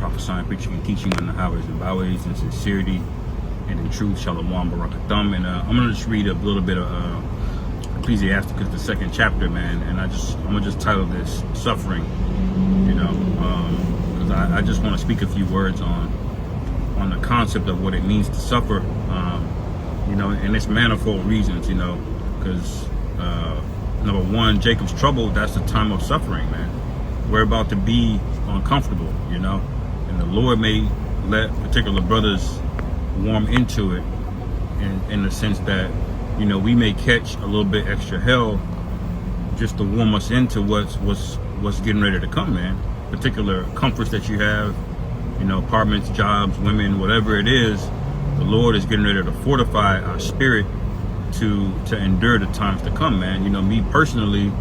prophesying, preaching, and teaching on the highways and byways in sincerity and in truth. Shalom, barakatham. And I'm gonna just read a little bit of Ecclesiasticus, the 2nd chapter, man. And I'm gonna just title this "Suffering," because I just want to speak a few words on the concept of what it means to suffer, and it's manifold reasons, because number one, Jacob's trouble, that's the time of suffering, man. We're about to be uncomfortable, and the Lord may let particular brothers warm into it in the sense that, we may catch a little bit extra hell just to warm us into what's getting ready to come, man. Particular comforts that you have, apartments, jobs, women, whatever it is, the Lord is getting ready to fortify our spirit to endure the times to come, man. Me personally,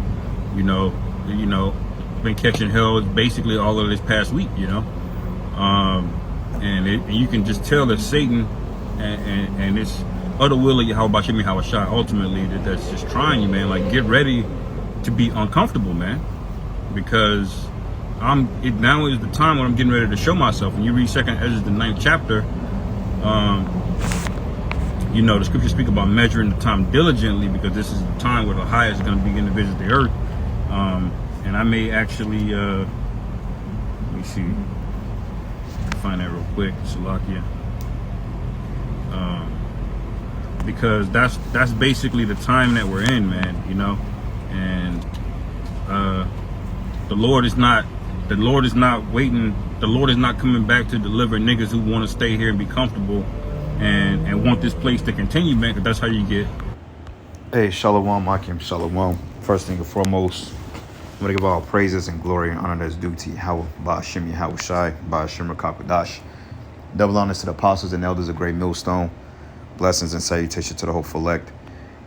been catching hell basically all of this past week, and you can just tell that Satan and it's other will of Yahweh Bashim Yahweh ultimately that's just trying you, man. Like, get ready to be uncomfortable, man, because now is the time when I'm getting ready to show myself. When you read 2nd Ezra, the 9th chapter, the scriptures speak about measuring the time diligently, because this is the time where the highest is going to begin to visit the earth. And I may actually, let me see, find that real quick, Salakia. Because that's basically the time that we're in, man, and the Lord is not waiting. The Lord is not coming back to deliver niggas who want to stay here and be comfortable and want this place to continue, man, because that's how you get. Hey, Shalom, Akim, Shalom. First thing and foremost, I'm going to give all praises and glory and honor that's due to Yahweh, Ba'ashim Yahweh Shai, Ba'ashim Rakakadash. Double honors to the apostles and elders of Great Millstone. Blessings and salutation to the hopeful elect.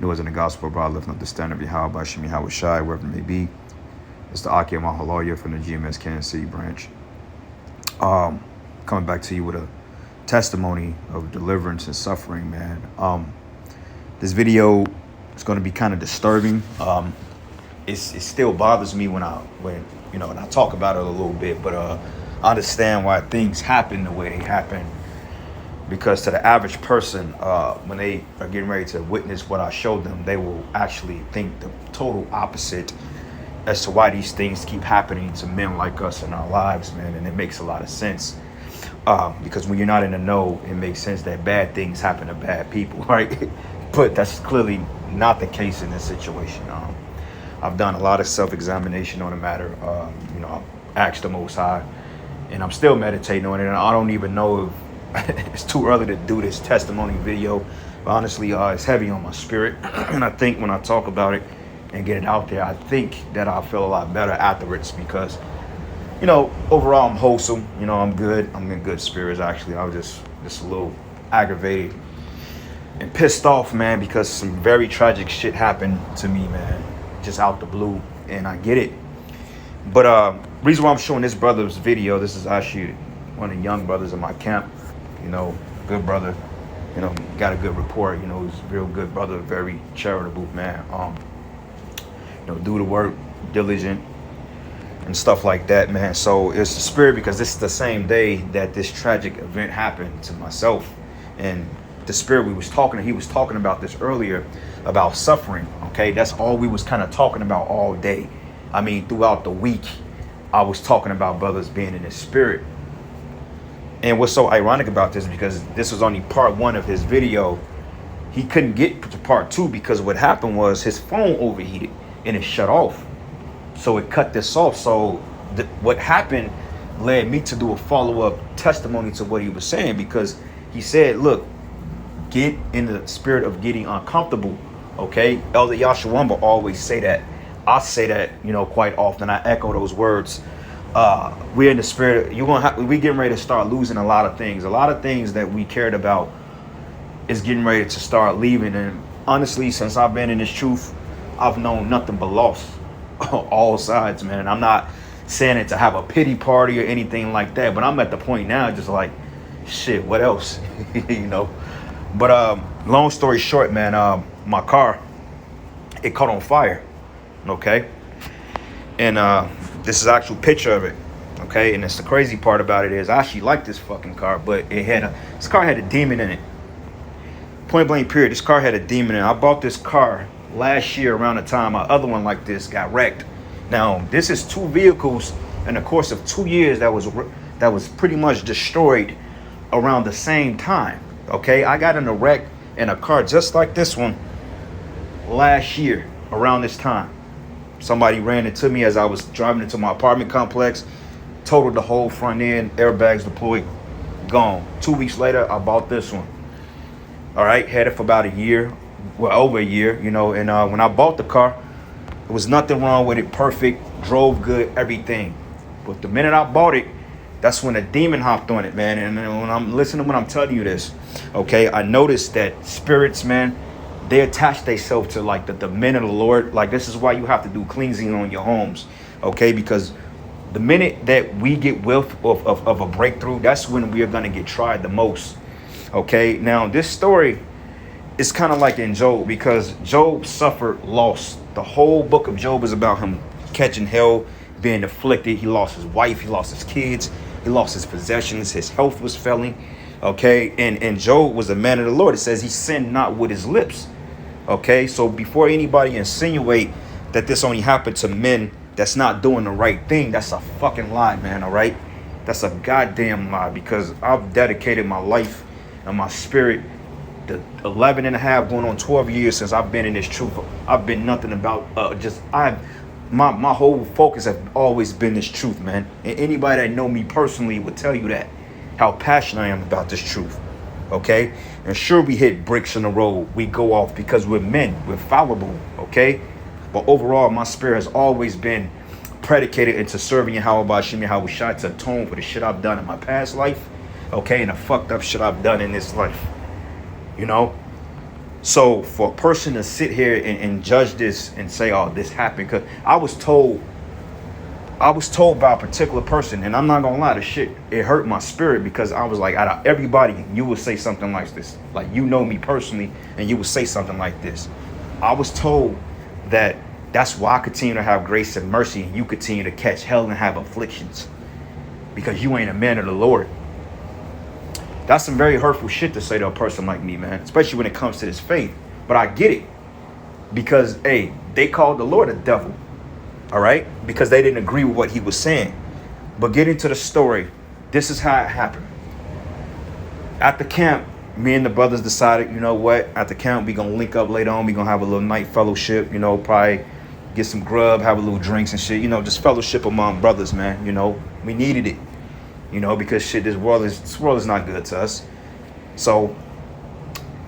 New as in the gospel, brother, lifting up the standard of Yahweh, Ba'ashim Yahweh Shai, wherever it may be. It's the Akim Mahaloya from the GMS Kansas City branch. Coming back to you with a testimony of deliverance and suffering, man. This video is going to be kind of disturbing. It still bothers me when I talk about it a little bit, but I understand why things happen the way they happen, because to the average person, when they are getting ready to witness what I showed them, they will actually think the total opposite as to why these things keep happening to men like us in our lives, man. And it makes a lot of sense, because when you're not in the know, it makes sense that bad things happen to bad people, right? But that's clearly not the case in this situation. I've done a lot of self-examination on the matter. I've asked the Most High, and I'm still meditating on it. And I don't even know if it's too early to do this testimony video. But honestly, it's heavy on my spirit. And I think when I talk about it and get it out there, I think that I'll feel a lot better afterwards, because, overall I'm wholesome. I'm good. I'm in good spirits, actually. I was just a little aggravated and pissed off, man, because some very tragic shit happened to me, man, just out the blue, and I get it. But reason why I'm showing this brother's video, this is actually one of the young brothers in my camp, good brother, got a good rapport, he's a real good brother, very charitable, man, do the work, diligent, and stuff like that, man. So it's the spirit, because this is the same day that this tragic event happened to myself, and the spirit he was talking about this earlier, about suffering. Okay, that's all we was kind of talking about all day. I mean, throughout the week, I was talking about brothers being in the spirit. And what's so ironic about this, because this was only part 1 of his video, he couldn't get to part 2 because what happened was his phone overheated and it shut off. So it cut this off. So what happened led me to do a follow-up testimony to what he was saying, because he said, look, get in the spirit of getting uncomfortable. Okay, Elder Yashawamba always say that. I say that, quite often. I echo those words. We're in the spirit. We getting ready to start losing a lot of things. A lot of things that we cared about is getting ready to start leaving. And honestly, since I've been in this truth, I've known nothing but loss. All sides, man. And I'm not saying it to have a pity party or anything like that, but I'm at the point now, just like, shit, what else? But long story short, man, my car, it caught on fire. Okay, and this is an actual picture of it. Okay, and it's the crazy part about it is I actually like this fucking car, but this car had a demon in it. Point blank period. This car had a demon in it. I bought this car last year around the time my other one like this got wrecked. Now this is two vehicles in the course of 2 years that was pretty much destroyed around the same time. Okay, I got in a wreck in a car just like this one last year around this time. Somebody ran into me as I was driving into my apartment complex, totaled the whole front end, airbags deployed, gone. 2 weeks later, I bought this one. All right, had it for about a year, well, over a year, you know, and when I bought the car, there was nothing wrong with it, perfect, drove good, everything. But the minute I bought it, that's when a demon hopped on it, man. And when I'm listening when I'm telling you this, okay, I noticed that spirits, man, they attach themselves to like the men of the Lord. Like this is why you have to do cleansing on your homes, okay? Because the minute that we get whiff of a breakthrough, that's when we are gonna get tried the most, okay? Now this story is kind of like in Job, because Job suffered loss. The whole book of Job is about him catching hell, being afflicted. He lost his wife, he lost his kids, he lost his possessions, his health was failing, okay? And Job was a man of the Lord. It says he sinned not with his lips, okay? So before anybody insinuate that this only happened to men that's not doing the right thing, that's a fucking lie, man, all right? That's a goddamn lie, because I've dedicated my life and my spirit the 11 and a half going on 12 years since I've been in this truth. I've been nothing about my whole focus has always been this truth, man. And anybody that know me personally would tell you that, how passionate I am about this truth, okay? And sure, we hit bricks in the road, we go off because we're men, we're fallible, okay? But overall, my spirit has always been predicated into serving Yahweh Shem Yahweh Shai, to atone for the shit I've done in my past life, okay? And the fucked up shit I've done in this life, you know? So for a person to sit here and judge this and say, oh, this happened, because I was told by a particular person, and I'm not gonna lie, the shit, it hurt my spirit, because I was like, out of everybody, you would say something like this. Like, you know me personally, and you would say something like this. I was told that that's why I continue to have grace and mercy, and you continue to catch hell and have afflictions, because you ain't a man of the Lord. That's some very hurtful shit to say to a person like me, man, especially when it comes to this faith. But I get it, because, hey, they called the Lord a devil, all right? Because they didn't agree with what he was saying. But getting to the story, this is how it happened. At the camp, me and the brothers decided, you know what? At the camp, we going to link up later on. We going to have a little night fellowship, you know, probably get some grub, have a little drinks and shit, you know, just fellowship among brothers, man. You know, we needed it. You know, because shit, this world is not good to us. So,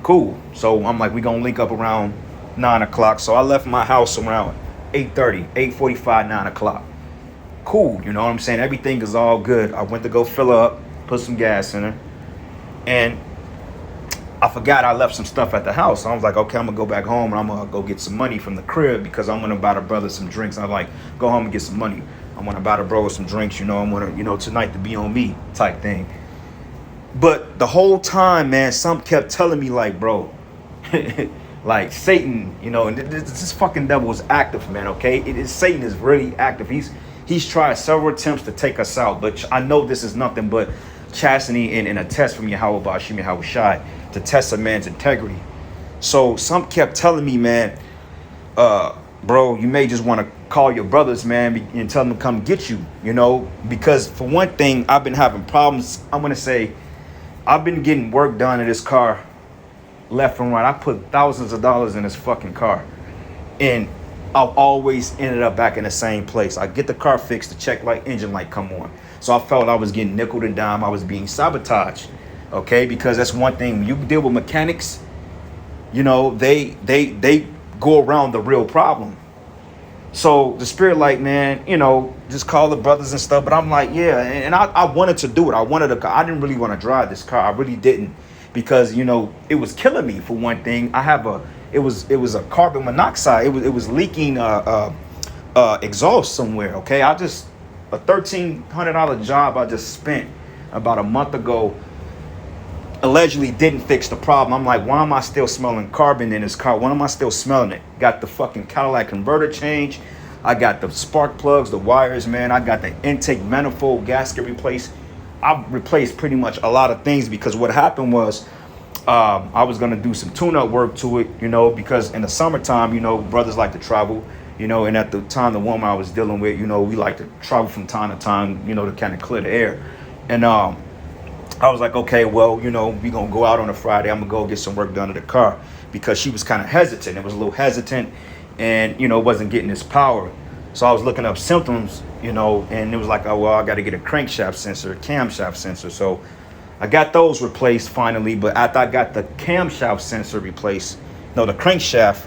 cool. So I'm like, we gonna link up around 9 o'clock. So I left my house around 8:30, 8:45, 9 o'clock. Cool, you know what I'm saying? Everything is all good. I went to go fill her up, put some gas in her, and I forgot I left some stuff at the house. So I was like, okay, I'm gonna go back home and I'm gonna go get some money from the crib, because I'm gonna buy the brother some drinks. I'm like, go home and get some money. I want to buy the bro some drinks, you know, I'm going to, you know, tonight to be on me type thing. But the whole time, man, some kept telling me like, bro, like Satan, you know, and this fucking devil is active, man, okay? Satan is really active. He's tried several attempts to take us out, but I know this is nothing but chastity and a test from Yahweh Ba'ashim Yahweh Shai to test a man's integrity. So some kept telling me, man, bro, you may just want to call your brothers, man, and tell them to come get you, you know, because for one thing, I've been having problems. I'm going to say I've been getting work done in this car left and right. I put thousands of dollars in this fucking car, and I've always ended up back in the same place. I get the car fixed, the check light, engine light come on. So I felt I was getting nickel and dime. I was being sabotaged, okay, because that's one thing. When you deal with mechanics, you know, they go around the real problem. So the spirit like, man, you know, just call the brothers and stuff. But I'm like, yeah. And I wanted to do it. I didn't really want to drive this car. I really didn't, because, you know, it was killing me for one thing. It was a carbon monoxide. It was leaking exhaust somewhere. Okay. A $1,300 job I just spent about a month ago allegedly didn't fix the problem. I'm like, why am I still smelling carbon in this car? Why am I still smelling it? Got the fucking Cadillac converter change. I got the spark plugs, the wires, man. I got the intake manifold gasket replaced. I replaced pretty much a lot of things because what happened was I was going to do some tune-up work to it, you know, because in the summertime, you know, brothers like to travel, you know, and at the time, the woman I was dealing with, you know, we like to travel from time to time, you know, to kind of clear the air. And I was like, okay, well, you know, we going to go out on a Friday. I'm going to go get some work done to the car because she was kind of hesitant. It was a little hesitant and, you know, wasn't getting its power. So I was looking up symptoms, you know, and it was like, oh, well, I got to get a crankshaft sensor, a camshaft sensor. So I got those replaced finally, but after I got the camshaft sensor replaced, no, the crankshaft,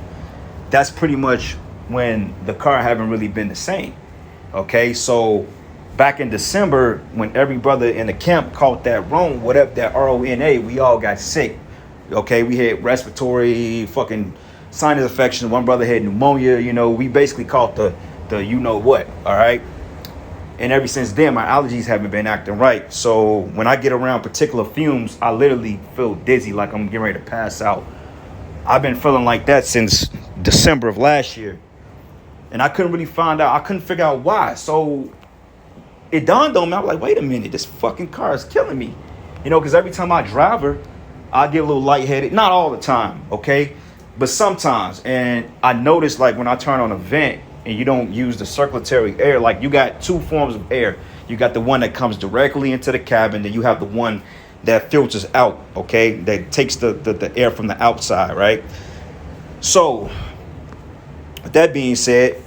that's pretty much when the car haven't really been the same. Okay, so back in December, when every brother in the camp caught that whatever, that RONA, we all got sick. Okay, we had respiratory fucking sinus infection. One brother had pneumonia. You know, we basically caught the you know what, all right? And ever since then, my allergies haven't been acting right. So when I get around particular fumes, I literally feel dizzy, like I'm getting ready to pass out. I've been feeling like that since December of last year. And I couldn't really find out. I couldn't figure out why. So it dawned on me. I was like, wait a minute, this fucking car is killing me. You know, because every time I drive her, I get a little lightheaded. Not all the time, okay? But sometimes. And I noticed, like, when I turn on a vent, and you don't use the circulatory air, like you got two forms of air. You got the one that comes directly into the cabin, then you have the one that filters out, okay? That takes the air from the outside, right? So, with that being said,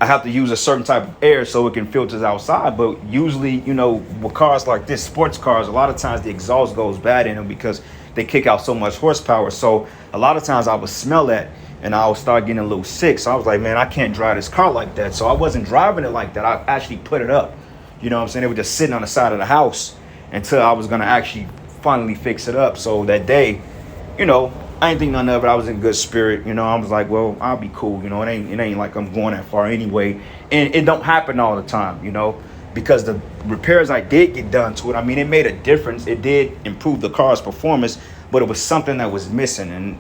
I have to use a certain type of air so it can filter outside. But usually, you know, with cars like this, sports cars, a lot of times the exhaust goes bad in them because they kick out so much horsepower. So a lot of times I would smell that and I would start getting a little sick. So I was like, man, I can't drive this car like that. So I wasn't driving it like that. I actually put it up. You know what I'm saying? It was just sitting on the side of the house until I was going to actually finally fix it up. So that day, you know, I ain't think none of it. I was in good spirit. You know, I was like, well, I'll be cool. You know, it ain't like I'm going that far anyway. And it don't happen all the time, you know, because the repairs I did get done to it, I mean, it made a difference. It did improve the car's performance, but it was something that was missing. And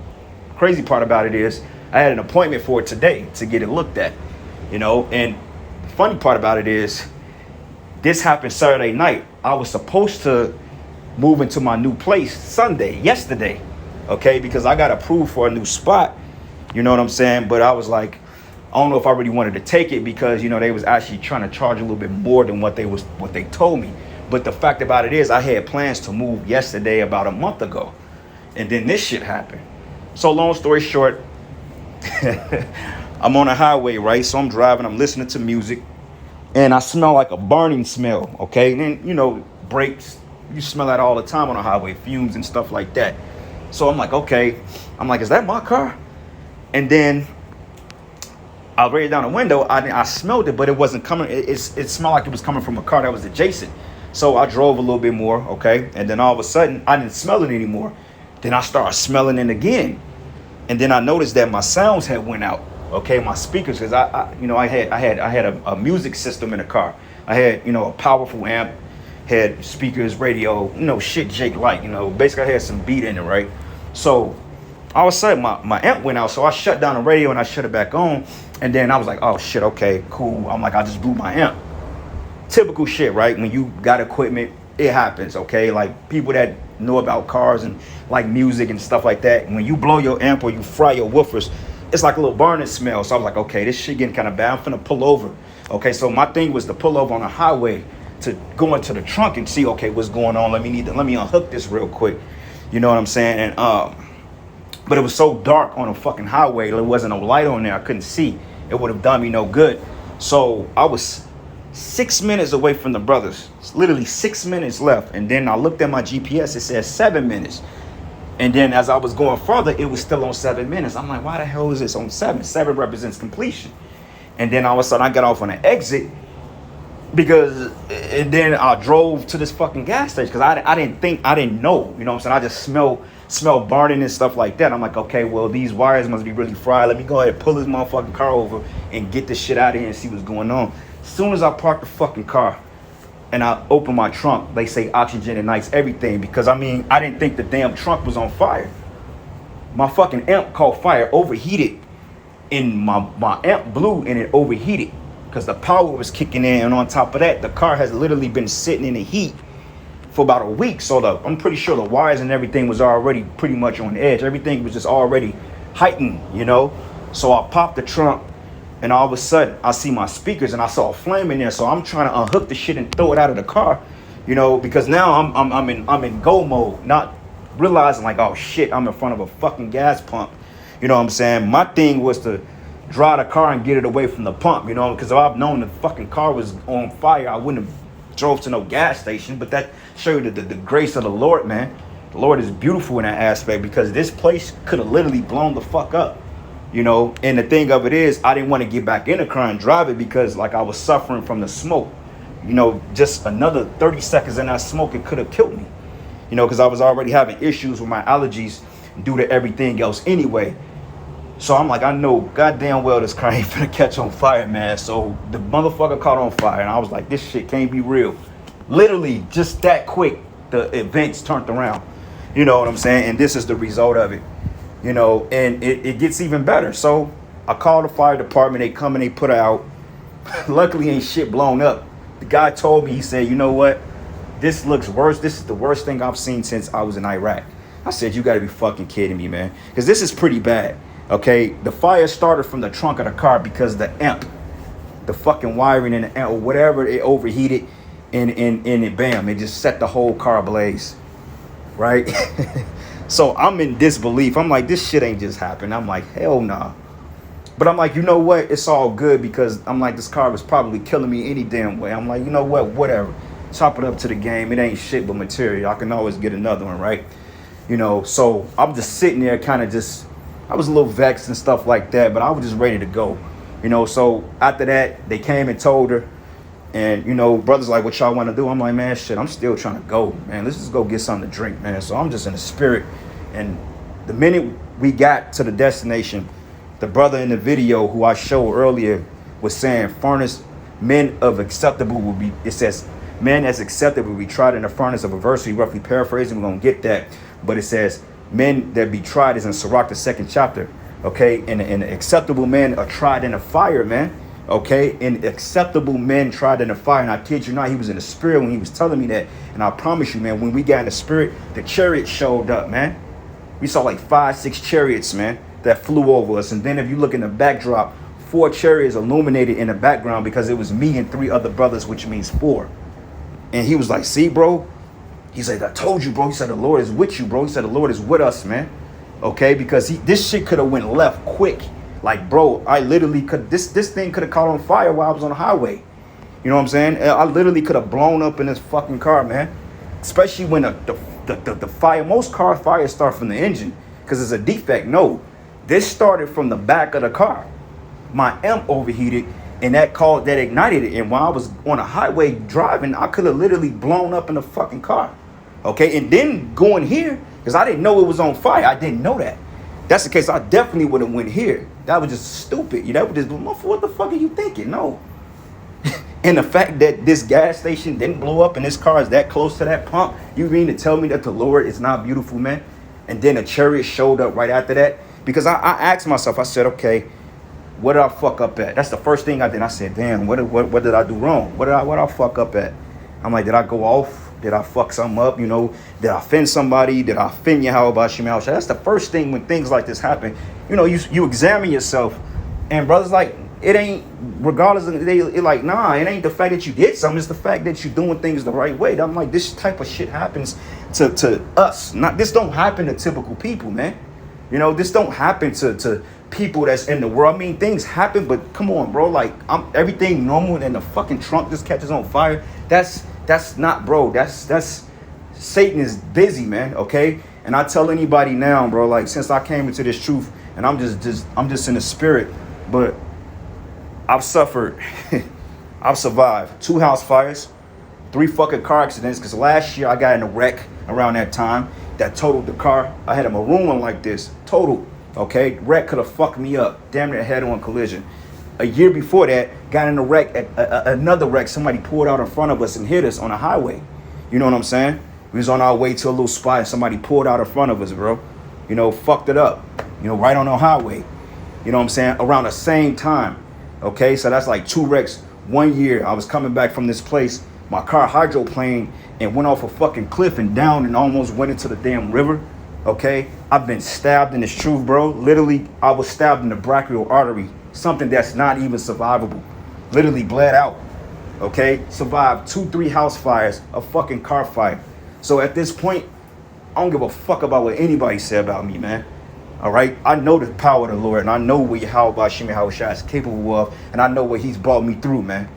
crazy part about it is I had an appointment for it today to get it looked at, you know. And the funny part about it is this happened Saturday night. I was supposed to move into my new place yesterday, okay, because I got approved for a new spot, you know what I'm saying? But I was like, I don't know if I really wanted to take it because, you know, they was actually trying to charge a little bit more than what they told me. But the fact about it is I had plans to move yesterday about a month ago, and then this shit happened. So long story short, I'm on a highway, right? So I'm driving, I'm listening to music, and I smell like a burning smell, okay? And then, you know, brakes, you smell that all the time on a highway, fumes and stuff like that. So I'm like, okay. I'm like, is that my car? And then I raised down the window. I smelled it, but it wasn't coming. It smelled like it was coming from a car that was adjacent. So I drove a little bit more, okay? And then all of a sudden, I didn't smell it anymore. Then I started smelling it again. And then I noticed that my sounds had went out, okay? My speakers, because I had a music system in the car. I had, you know, a powerful amp, had speakers, radio, you know, shit Jake like, you know, basically I had some beat in it, right? So all of a sudden my amp went out, so I shut down the radio and I shut it back on. And then I was like, oh shit, okay, cool. I'm like, I just blew my amp. Typical shit, right? When you got equipment, it happens, okay? Like people that know about cars and like music and stuff like that, when you blow your amp or you fry your woofers, it's like a little burning smell. So I was like, okay, this shit getting kind of bad. I'm finna pull over. Okay, so my thing was to pull over on a highway to go into the trunk and see, okay, what's going on. Let me unhook this real quick. You know what I'm saying? And but it was so dark on a fucking highway, there wasn't no light on there. I couldn't see. It would have done me no good. So I was 6 minutes away from the brothers. It's literally 6 minutes left. And then I looked at my GPS, it said 7 minutes. And then as I was going further, it was still on 7 minutes. I'm like, why the hell is this on 7? 7 represents completion. And then all of a sudden I got off on an exit and then I drove to this fucking gas station because I didn't know, you know what I'm saying? I just smell burning and stuff like that. I'm like, okay, well, these wires must be really fried. Let me go ahead and pull this motherfucking car over and get this shit out of here and see what's going on. As soon as I park the fucking car and I open my trunk, they say oxygen ignites everything, because I mean, I didn't think the damn trunk was on fire. My fucking amp caught fire, overheated, and my amp blew and it overheated because the power was kicking in. And on top of that, the car has literally been sitting in the heat for about a week. So I'm pretty sure the wires and everything was already pretty much on edge. Everything was just already heightened, you know. So I popped the trunk, and all of a sudden I see my speakers and I saw a flame in there. So I'm trying to unhook the shit and throw it out of the car, you know, because now I'm in go mode, not realizing like, oh shit, I'm in front of a fucking gas pump. You know what I'm saying? My thing was to drive the car and get it away from the pump, you know, because if I've known the fucking car was on fire, I wouldn't have drove to no gas station. But that showed you the grace of the Lord, man. The Lord is beautiful in that aspect, because this place could have literally blown the fuck up, you know. And the thing of it is, I didn't want to get back in the car and drive it because like I was suffering from the smoke, you know. Just another 30 seconds in that smoke, it could have killed me, you know, because I was already having issues with my allergies due to everything else anyway. So I'm like, I know goddamn well this car ain't finna catch on fire, man. So the motherfucker caught on fire, and I was like, this shit can't be real. Literally, just that quick, the events turned around. You know what I'm saying? And this is the result of it, you know, and it gets even better. So I called the fire department. They come and they put it out. Luckily, ain't shit blown up. The guy told me, he said, you know what? This looks worse. This is the worst thing I've seen since I was in Iraq. I said, you got to be fucking kidding me, man. Because this is pretty bad. Okay, the fire started from the trunk of the car because the amp, the fucking wiring in the amp or whatever, it overheated, and it bam, it just set the whole car ablaze, right? So I'm in disbelief. I'm like, this shit ain't just happened. I'm like, hell nah. But I'm like, you know what? It's all good, because I'm like, this car was probably killing me any damn way. I'm like, you know what? Whatever. Chop it up to the game. It ain't shit but material. I can always get another one, right? You know, so I'm just sitting there kind of just, I was a little vexed and stuff like that, but I was just ready to go, you know. So after that, they came and told her, and, you know, brother's like, what y'all want to do? I'm like, man, shit, I'm still trying to go, man. Let's just go get something to drink, man. So I'm just in the spirit. And the minute we got to the destination, the brother in the video who I showed earlier was saying, furnace, men of acceptable will be, it says, men as acceptable will be tried in the furnace of adversity, roughly paraphrasing. We're going to get that. But it says, men that be tried is in Sirach, the 2nd chapter, okay? And acceptable men are tried in the fire, man, okay? And acceptable men tried in the fire. And I kid you not, he was in the spirit when he was telling me that. And I promise you, man, when we got in the spirit, the chariot showed up, man. We saw like 5, 6 chariots, man, that flew over us. And then if you look in the backdrop, 4 chariots illuminated in the background, because it was me and 3 other brothers, which means 4. And he was like, see, bro? He said, I told you, bro. He said, the Lord is with you, bro. He said, the Lord is with us, man. Okay, because this shit could have went left quick. Like, bro, I literally could, this thing could have caught on fire while I was on the highway. You know what I'm saying? I literally could have blown up in this fucking car, man. Especially when the fire, most car fires start from the engine because it's a defect. No, this started from the back of the car. My amp overheated, and that ignited it. And while I was on a highway driving, I could have literally blown up in the fucking car. Okay, and then going here, because I didn't know it was on fire. I didn't know that. That's the case, I definitely would have went here. That was just stupid. You know, that was just, what the fuck are you thinking? No. And the fact that this gas station didn't blow up and this car is that close to that pump, you mean to tell me that the Lord is not beautiful, man? And then a chariot showed up right after that? Because I asked myself, I said, okay, what did I fuck up at? That's the first thing I did. I said, damn, what did I do wrong? What did I fuck up at? I'm like, did I go off? Did I fuck something up? You know, did I offend somebody? Did I offend Yahweh Bashim Al? That's the first thing when things like this happen. You know, you examine yourself, and brothers like, it ain't, regardless of, it like, nah, it ain't the fact that you did something. It's the fact that you're doing things the right way. I'm like, this type of shit happens to us. This don't happen to typical people, man. You know, this don't happen to people that's in the world. I mean, things happen, but come on, bro. Like, everything normal, and the fucking trunk just catches on fire. That's not, bro. That's Satan is busy, man. Okay. And I tell anybody now, bro, like, since I came into this truth, and I'm just in the spirit, but I've suffered, I've survived 2 house fires, 3 fucking car accidents. Because last year I got in a wreck around that time that totaled the car. I had a maroon one like this, total. Okay, wreck could have fucked me up, damn near head-on collision. A year before that, got in a wreck, another wreck. Somebody pulled out in front of us and hit us on a highway. You know what I'm saying? We was on our way to a little spot, and somebody pulled out in front of us, bro. You know, fucked it up. You know, right on the highway. You know what I'm saying? Around the same time. Okay, so that's like 2 wrecks 1 year. I was coming back from this place. My car hydroplaned and went off a fucking cliff and down and almost went into the damn river. Okay, I've been stabbed, and it's true, bro. Literally, I was stabbed in the brachial artery, something that's not even survivable. Literally bled out. Okay, survived 2-3 house fires, a fucking car fire. So at this point, I don't give a fuck about what anybody said about me, man. All right, I know the power of the Lord, and I know what Yahweh is capable of, and I know what He's brought me through, man.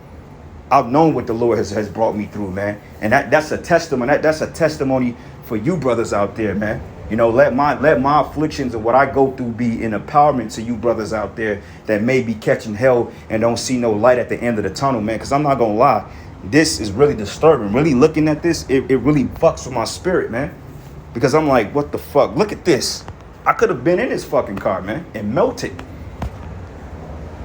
I've known what the Lord has brought me through, man, and that's a testimony. That's a testimony for you brothers out there, man. You know, let my afflictions and what I go through be an empowerment to you brothers out there that may be catching hell and don't see no light at the end of the tunnel, man. Because I'm not gonna lie, this is really disturbing. Really looking at this, it really fucks with my spirit, man. Because I'm like, what the fuck? Look at this. I could have been in this fucking car, man, and melted.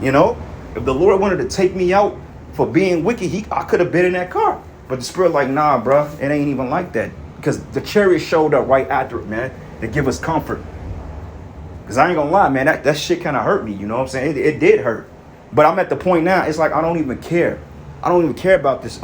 You know, if the Lord wanted to take me out for being wicked, I could have been in that car. But the spirit like, nah, bro, it ain't even like that. Because the chariot showed up right after it, man, to give us comfort. Because I ain't gonna lie, man, that shit kind of hurt me, you know what I'm saying? It did hurt. But I'm at the point now, it's like I don't even care. I don't even care about this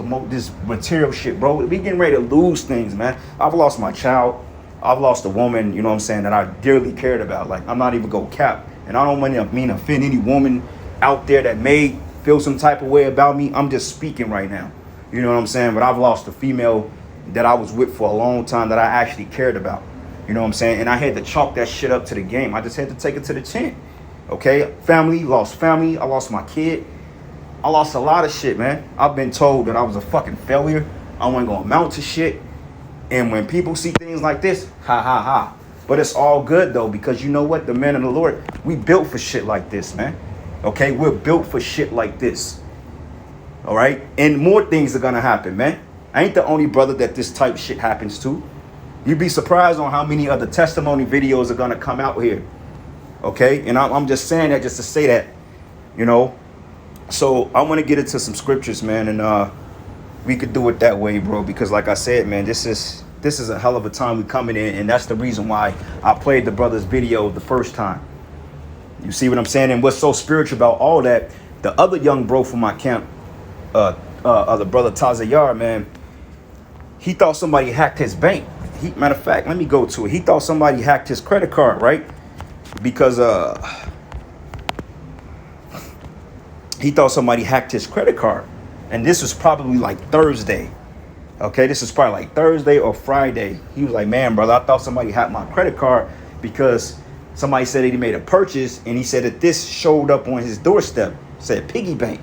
material shit, bro. We getting ready to lose things, man. I've lost my child. I've lost a woman, you know what I'm saying, that I dearly cared about. Like, I'm not even gonna cap. And I don't mean to offend any woman out there that may feel some type of way about me. I'm just speaking right now. You know what I'm saying? But I've lost a female that I was with for a long time that I actually cared about. You know what I'm saying? And I had to chalk that shit up to the game. I just had to take it to the chin. Okay? Family, lost family. I lost my kid. I lost a lot of shit, man. I've been told that I was a fucking failure. I wasn't gonna amount to shit. And when people see things like this, ha ha ha. But it's all good though, because you know what? The men of the Lord, we built for shit like this, man. Okay? We're built for shit like this. All right? And more things are gonna happen, man. I ain't the only brother that this type of shit happens to. You'd be surprised on how many other testimony videos are going to come out here. Okay? And I'm just saying that just to say that, you know. So I want to get into some scriptures, man. And we could do it that way, bro. Because like I said, man, this is a hell of a time we coming in. And that's the reason why I played the brother's video the first time. You see what I'm saying? And what's so spiritual about all that, the other young bro from my camp, the brother Tazayar, man, he thought somebody hacked his bank. Matter of fact, let me go to it. He thought somebody hacked his credit card, right? Because he thought somebody hacked his credit card. And this was probably like Thursday. Okay, this is probably like Thursday or Friday. He was like, man, brother, I thought somebody hacked my credit card because somebody said that he made a purchase. And he said that this showed up on his doorstep. It said piggy bank.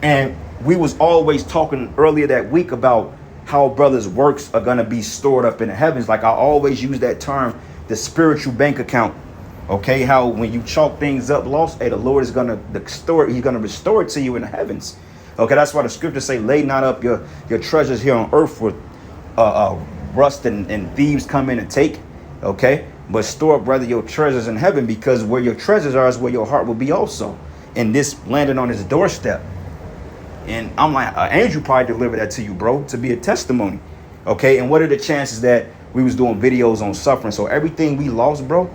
And we was always talking earlier that week about how brothers' works are going to be stored up in the heavens. Like I always use that term, the spiritual bank account. Okay, how when you chalk things up lost, hey, the Lord is going to restore it. He's going to restore it to you in the heavens. Okay, that's why the scriptures say, lay not up your treasures here on earth where rust and thieves come in and take. Okay, but store up rather your treasures in heaven, because where your treasures are is where your heart will be also. And this landed on his doorstep. And I'm like, an angel probably delivered that to you, bro, to be a testimony. Okay, and what are the chances that we was doing videos on suffering? So everything we lost, bro,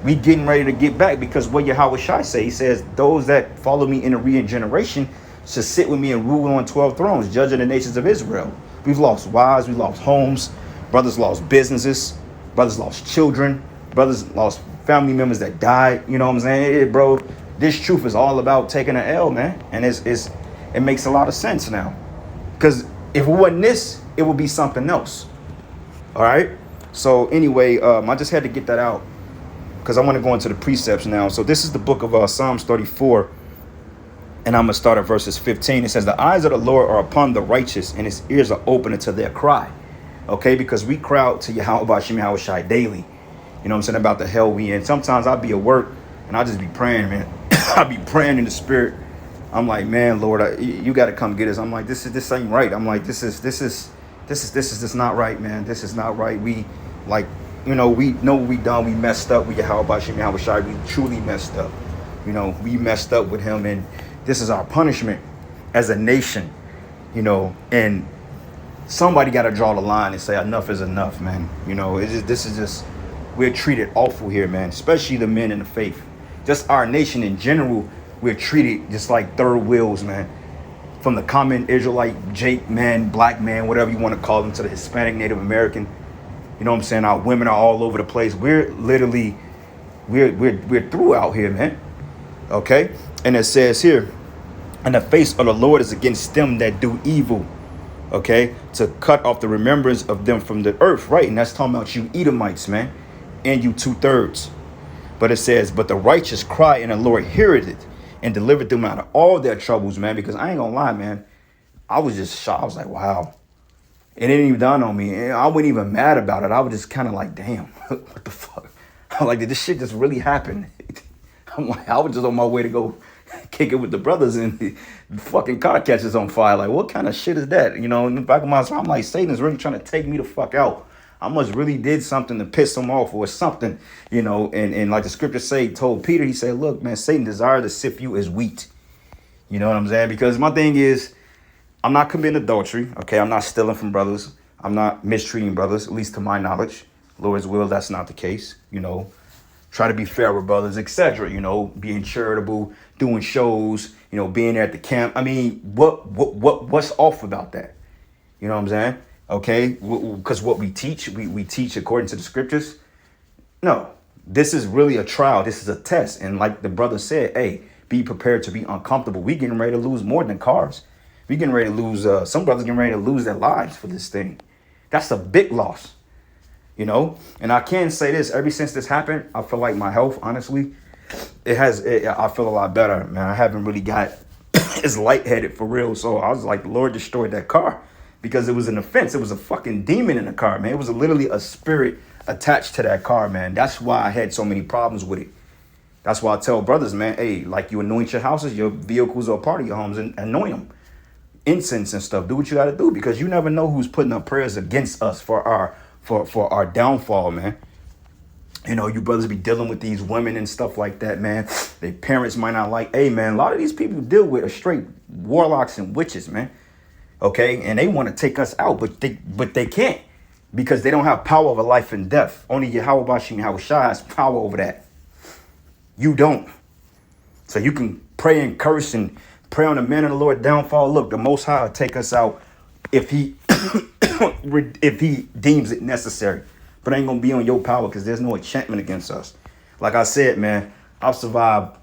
we getting ready to get back, because what Yahweh Shai say, he says, those that follow me in the regeneration should sit with me and rule on 12 thrones, judging the nations of Israel. We've lost wives, we lost homes, brothers lost businesses, brothers lost children, brothers lost family members that died. You know what I'm saying? Bro, this truth is all about taking an L, man. And it makes a lot of sense now. Because if it wasn't this, it would be something else. All right? So anyway, I just had to get that out because I want to go into the precepts now. So this is the book of Psalms 34. And I'm going to start at verses 15. It says, the eyes of the Lord are upon the righteous, and his ears are open to their cry. Okay? Because we cry out to Yahweh Shai daily. You know what I'm saying? About the hell we in. Sometimes I'll be at work and I'll just be praying, man. I'll be praying in the spirit. I'm like, man, Lord, you got to come get us. I'm like, this ain't right. I'm like, this is just not right, man. This is not right. We like, you know what we done. We messed up. We Yahweh Shai. We truly messed up. You know, we messed up with him, and this is our punishment as a nation. You know, and somebody got to draw the line and say enough is enough, man. You know, this is just we're treated awful here, man. Especially the men in the faith. just our nation in general, we're treated just like third wheels, man. From the common Israelite, Jake man, black man, whatever you want to call them, to the Hispanic, Native American. You know what I'm saying? Our women are all over the place. We're literally, we're through out here, man. Okay? And it says here, and the face of the Lord is against them that do evil. Okay? To cut off the remembrance of them from the earth, right? And that's talking about you Edomites, man. And you 2/3. But it says, but the righteous cry and the Lord heareth it and delivered them out of all their troubles, man. Because I ain't gonna lie, man. I was just shocked. I was like, wow. It didn't even dawn on me. And I wasn't even mad about it. I was just kind of like, damn, what the fuck? I'm like, did this shit just really happen? I'm like, I was just on my way to go kick it with the brothers, and the fucking car catches on fire. Like, what kind of shit is that? You know, in the back of my mind, I'm like, Satan is really trying to take me the fuck out. I must really did something to piss him off or something, you know. And like the scripture say, told Peter, he said, look, man, Satan desires to sift you as wheat. You know what I'm saying? Because my thing is, I'm not committing adultery. Okay, I'm not stealing from brothers. I'm not mistreating brothers, at least to my knowledge. Lord's will, that's not the case. You know, try to be fair with brothers, etc. You know, being charitable, doing shows, you know, being there at the camp. I mean, what's off about that? You know what I'm saying? Okay, because what we teach, we teach according to the scriptures. No, this is really a trial. This is a test. And like the brother said, hey, be prepared to be uncomfortable. We getting ready to lose more than cars. We getting ready to lose, some brothers getting ready to lose their lives for this thing. That's a big loss, you know? And I can say this, ever since this happened, I feel like my health, honestly, I feel a lot better, man. I haven't really got as lightheaded for real. So I was like, the Lord destroyed that car because it was an offense. It was a fucking demon in the car, man. It was literally a spirit attached to that car, man. That's why I had so many problems with it. That's why I tell brothers, man, hey, like you anoint your houses, your vehicles are a part of your homes, and anoint them. Incense and stuff. Do what you got to do, because you never know who's putting up prayers against us for our downfall, man. You know, you brothers be dealing with these women and stuff like that, man. Their parents might not like. Hey, man, a lot of these people deal with are straight warlocks and witches, man. Okay, and they want to take us out, but they can't, because they don't have power over life and death. Only Yahweh Bashim Yahweh Shai has power over that. You don't. So you can pray and curse and pray on the man of the Lord downfall. Look, the Most High will take us out if he if he deems it necessary. But it ain't gonna be on your power, because there's no enchantment against us. Like I said, man, I've survived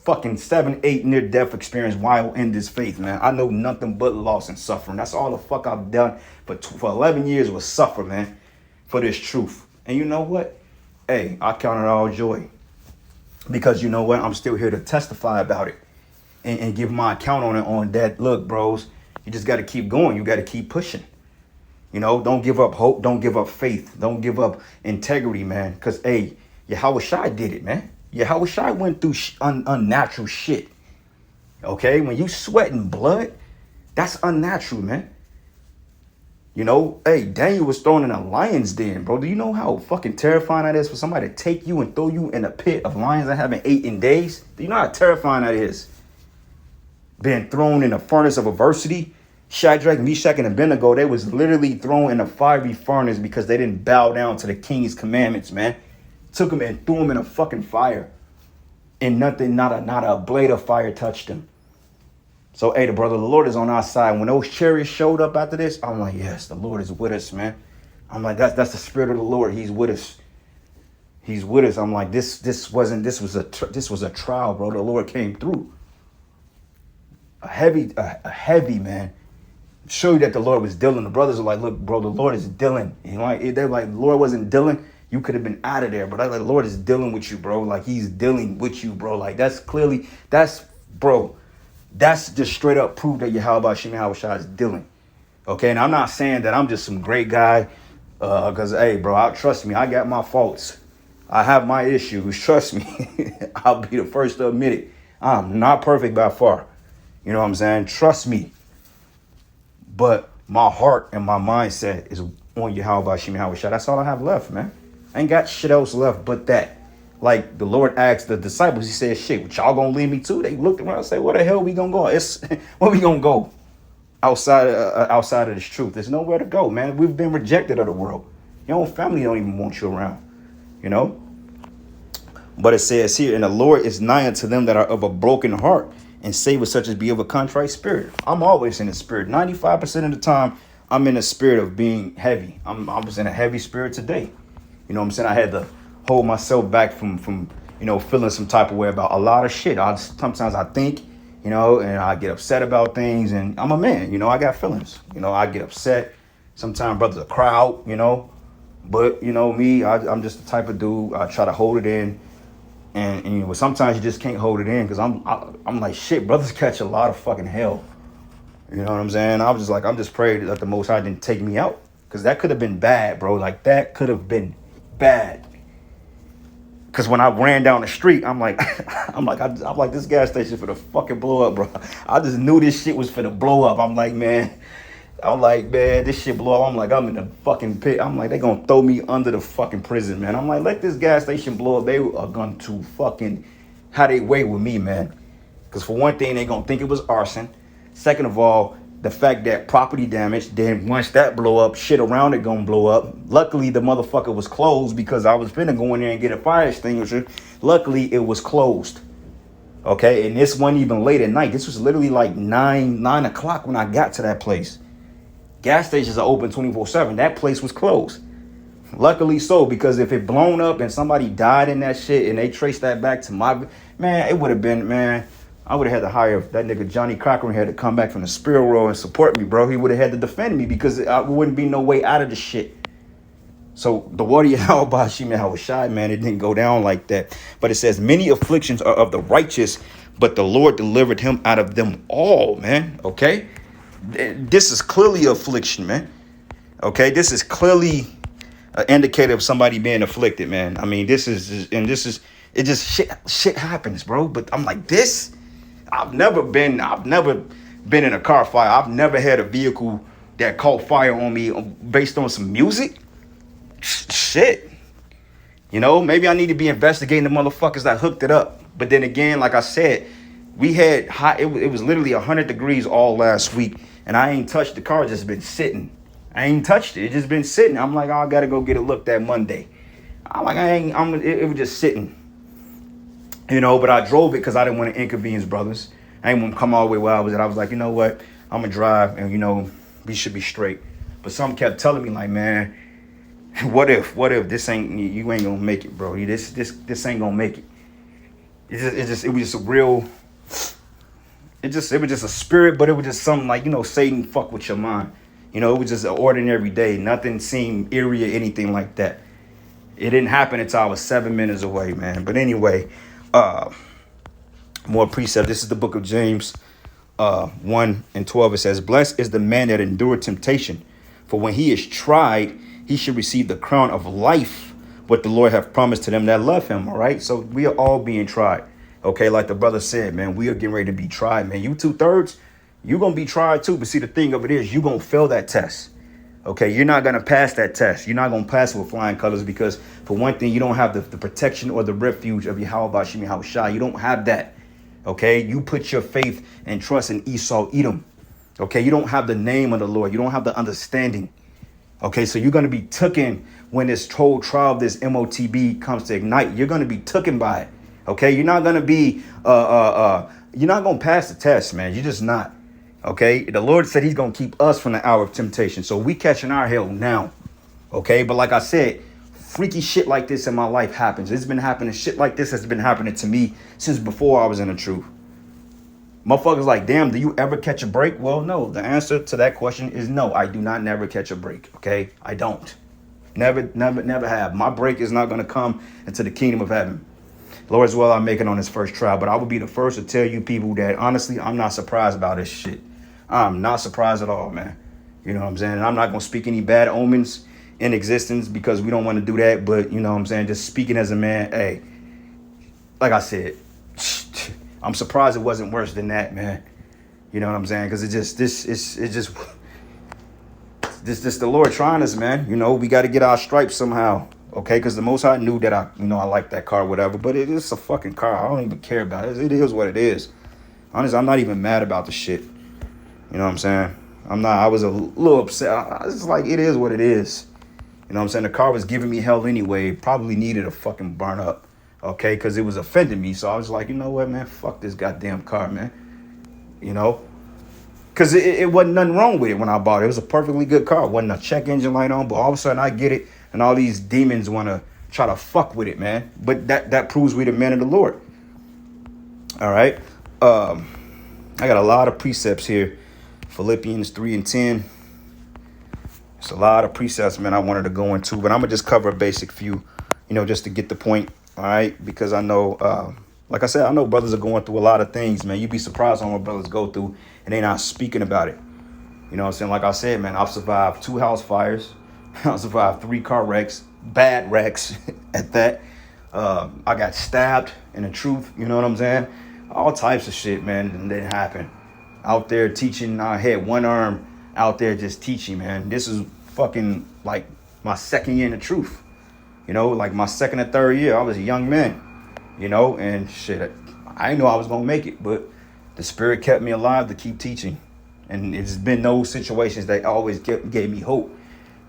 fucking 7, 8 near-death experience while in this faith, man. I know nothing but loss and suffering. That's all the fuck I've done for 11 years was suffer, man, for this truth. And you know what? Hey, I count it all joy, because you know what? I'm still here to testify about it and give my account on it, on that. Look, bros, you just got to keep going. You got to keep pushing. You know, don't give up hope. Don't give up faith. Don't give up integrity, man. Because, hey, Yahweh Shai did it, man. Yahweh Shai went through unnatural shit. Okay? When you sweating blood, that's unnatural, man. You know, hey, Daniel was thrown in a lion's den, bro. Do you know how fucking terrifying that is for somebody to take you and throw you in a pit of lions that haven't ate in days? Do you know how terrifying that is? Being thrown in a furnace of adversity. Shadrach, Meshach, and Abednego, they was literally thrown in a fiery furnace because they didn't bow down to the king's commandments, man. Took them and threw them in a fucking fire. And nothing, not a blade of fire touched them. So, hey, the brother, the Lord is on our side. When those chariots showed up after this, I'm like, yes, the Lord is with us, man. I'm like, that's the spirit of the Lord. He's with us. He's with us. I'm like, this was a trial, bro. The Lord came through. A heavy, man. Show you that the Lord was dealing. The brothers are like, look, bro, the Lord is dealing. You know, they're like, the Lord wasn't dealing, you could have been out of there. But I like, the Lord is dealing with you, bro. Like, he's dealing with you, bro. Like, that's just straight up proof that Yahweh Shem Yahweh Shai is dealing. Okay, and I'm not saying that I'm just some great guy, because, hey, bro, trust me, I got my faults. I have my issues. Trust me. I'll be the first to admit it. I'm not perfect by far. You know what I'm saying? Trust me. But my heart and my mindset is on Yahweh Shem Yahweh Shai. That's all I have left, man. I ain't got shit else left but that. Like the Lord asked the disciples, he said, shit, what y'all gonna leave me to? They looked around and said, where the hell we gonna go? Where we gonna go outside of this truth? There's nowhere to go, man. We've been rejected of the world. Your own family don't even want you around, you know? But it says here, and the Lord is nigh unto them that are of a broken heart, and saveth such as be of a contrite spirit. I'm always in the spirit. 95% of the time, I'm in the spirit of being heavy. I was in a heavy spirit today. You know what I'm saying? I had to hold myself back from feeling some type of way about a lot of shit. Sometimes I think, and I get upset about things, and I'm a man, I got feelings. I get upset. Sometimes brothers will cry out, but me, I'm just the type of dude, I try to hold it in. And sometimes you just can't hold it in because I'm like, shit, brothers catch a lot of fucking hell. You know what I'm saying? I was just like, I'm just praying that the Most High didn't take me out, because that could have been bad, bro. Like, that could have been bad. Because when I ran down the street, I'm like, this gas station for the fucking blow up, bro. I just knew this shit was for the blow up. I'm like, man, this shit blow up. I'm like, I'm in the fucking pit. I'm like, they gonna throw me under the fucking prison, man. I'm like, let this gas station blow up. They are going to fucking have their way with me, man. Because for one thing, they gonna think it was arson. Second of all, the fact that property damage, then once that blow up, shit around it gonna blow up. Luckily, the motherfucker was closed because I was finna go in there and get a fire extinguisher. Luckily, it was closed. Okay, and this wasn't even late at night. This was literally like 9 o'clock when I got to that place. Gas stations are open 24/7. That place was closed. Luckily so, because if it blown up and somebody died in that shit and they traced that back to it would have been, man, I would have had to hire that nigga Johnny Cochran here to come back from the spirit world and support me, bro. He would have had to defend me because there wouldn't be no way out of the shit. So the water how was shy, man, it didn't go down like that. But it says many afflictions are of the righteous, but the Lord delivered him out of them all, man. Okay. This is clearly affliction, man. Okay. This is clearly an indicator of somebody being afflicted, man. I mean, shit happens, bro. But I'm like, I've never been in a car fire. I've never had a vehicle that caught fire on me based on some music. Shit. Maybe I need to be investigating the motherfuckers that hooked it up. But then again, like I said, we had it was literally 100 degrees all last week, and I ain't touched the car, just been sitting. I ain't touched it. It just been sitting. I'm like, I gotta go get it looked at Monday. It was just sitting. But I drove it because I didn't want to inconvenience brothers. I ain't want to come all the way where I was at. I was like, you know what? I'm going to drive and, we should be straight. But some kept telling me like, man, what if this you ain't going to make it, bro. This ain't going to make it. It was just a spirit, but it was just something like, Satan fuck with your mind. It was just an ordinary day. Nothing seemed eerie or anything like that. It didn't happen until I was 7 minutes away, man. But anyway, more precept. This is the book of James 1:12. It says, blessed is the man that endured temptation, for when he is tried, he should receive the crown of life, what the Lord hath promised to them that love him. All right. So we are all being tried. Okay. Like the brother said, man, we are getting ready to be tried, man. You 2/3, you're going to be tried too. But see, the thing of it is, you're going to fail that test. Okay, you're not going to pass that test. You're not going to pass it with flying colors because, for one thing, you don't have the protection or the refuge of Yahweh Shemi Hawashai. You don't have that. Okay, you put your faith and trust in Esau, Edom. Okay, you don't have the name of the Lord. You don't have the understanding. Okay, so you're going to be tooken when this whole trial, this MOTB comes to ignite. You're going to be tooken by it. Okay, you're not going to be, you're not going to pass the test, man. You're just not. Okay, the Lord said he's going to keep us from the hour of temptation. So we catching our hell now. Okay, but like I said, freaky shit like this in my life happens. It's been happening. Shit like this has been happening to me since before I was in the truth. Motherfuckers like, damn, do you ever catch a break? Well, no. The answer to that question is no. I do not never catch a break. Okay, I don't. Never have. My break is not going to come into the kingdom of heaven. Lord, as well, I'm making on this first trial. But I will be the first to tell you people that, honestly, I'm not surprised about this shit. I'm not surprised at all, man. You know what I'm saying? And I'm not going to speak any bad omens in existence because we don't want to do that. But, you know what I'm saying? Just speaking as a man, hey, like I said, I'm surprised it wasn't worse than that, man. You know what I'm saying? Because it's just the Lord trying us, man. We got to get our stripes somehow. Okay, because the Most High knew that I like that car, whatever. But it is a fucking car. I don't even care about it. It is what it is. Honestly, I'm not even mad about the shit. You know what I'm saying? I was a little upset. I was like, it is what it is. You know what I'm saying? The car was giving me hell anyway. It probably needed a fucking burn up. okay, because it was offending me. So I was like, you know what, man, fuck this goddamn car, man. You know, because it wasn't nothing wrong with it when I bought it. It was a perfectly good car. It wasn't a check engine light on, but all of a sudden I get it, and all these demons want to try to fuck with it, man. But that proves we the men of the Lord. All right. I got a lot of precepts here. Philippians 3 and 10. It's a lot of precepts, man, I wanted to go into, but I'm going to just cover a basic few, just to get the point. All right. Because I know, like I said, I know brothers are going through a lot of things, man. You'd be surprised on what brothers go through and they not speaking about it. You know what I'm saying? Like I said, man, I've survived 2 house fires. I've survived 3 car wrecks, bad wrecks at that. I got stabbed in the truth. You know what I'm saying? All types of shit, man. And didn't happen. Out there teaching. I had one arm out there just teaching, man. This is fucking like my 2nd year in the truth. Like my 2nd or 3rd year. I was a young man, and shit. I didn't know I was going to make it, but the Spirit kept me alive to keep teaching. And it's been those situations that always gave me hope.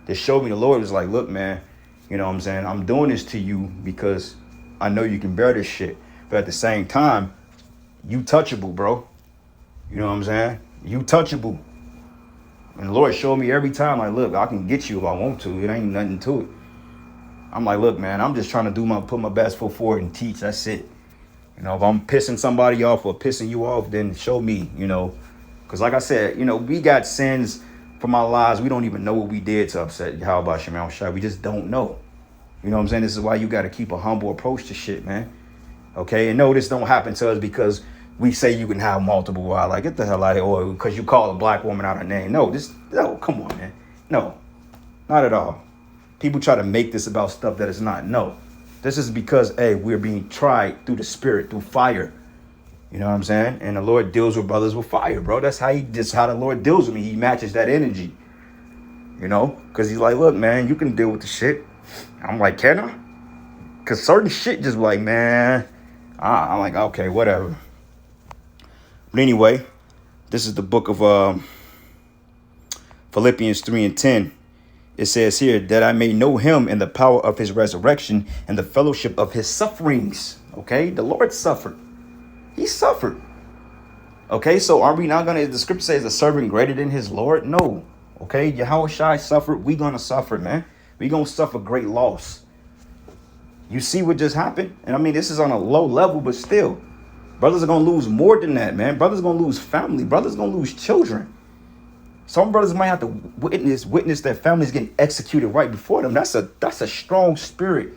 That showed me the Lord was like, look, man, you know what I'm saying? I'm doing this to you because I know you can bear this shit. But at the same time, you touchable, bro. You know what I'm saying? You touchable. And the Lord showed me every time, like, look, I can get you if I want to. It ain't nothing to it. I'm like, look, man, I'm just trying to put my best foot forward and teach. That's it. If I'm pissing somebody off or pissing you off, then show me, Because like I said, we got sins from our lives. We don't even know what we did to upset How about Shemal Shai? We just don't know. You know what I'm saying? This is why you got to keep a humble approach to shit, man. Okay? And no, this don't happen to us because we say you can have multiple wives. Like, get the hell out of here. Or because you call a black woman out her name. No, come on, man. No, not at all. People try to make this about stuff that it's not. No. This is because, hey, we're being tried through the Spirit, through fire. You know what I'm saying? And the Lord deals with brothers with fire, bro. That's how the Lord deals with me. He matches that energy. Because he's like, look, man, you can deal with the shit. I'm like, can I? Because certain shit just like, man, I'm like, okay, whatever. But anyway, this is the book of Philippians 3 and 10. It says here that I may know him in the power of his resurrection and the fellowship of his sufferings. Okay, the Lord suffered. He suffered. Okay, so are we not going to, the scripture says a servant greater than his Lord? No. Okay, Yahweh Shai suffered. We going to suffer, man. We going to suffer great loss. You see what just happened? And I mean, this is on a low level, but still. Brothers are going to lose more than that, man. Brothers are going to lose family. Brothers are going to lose children. Some brothers might have to witness their families getting executed right before them. That's a strong spirit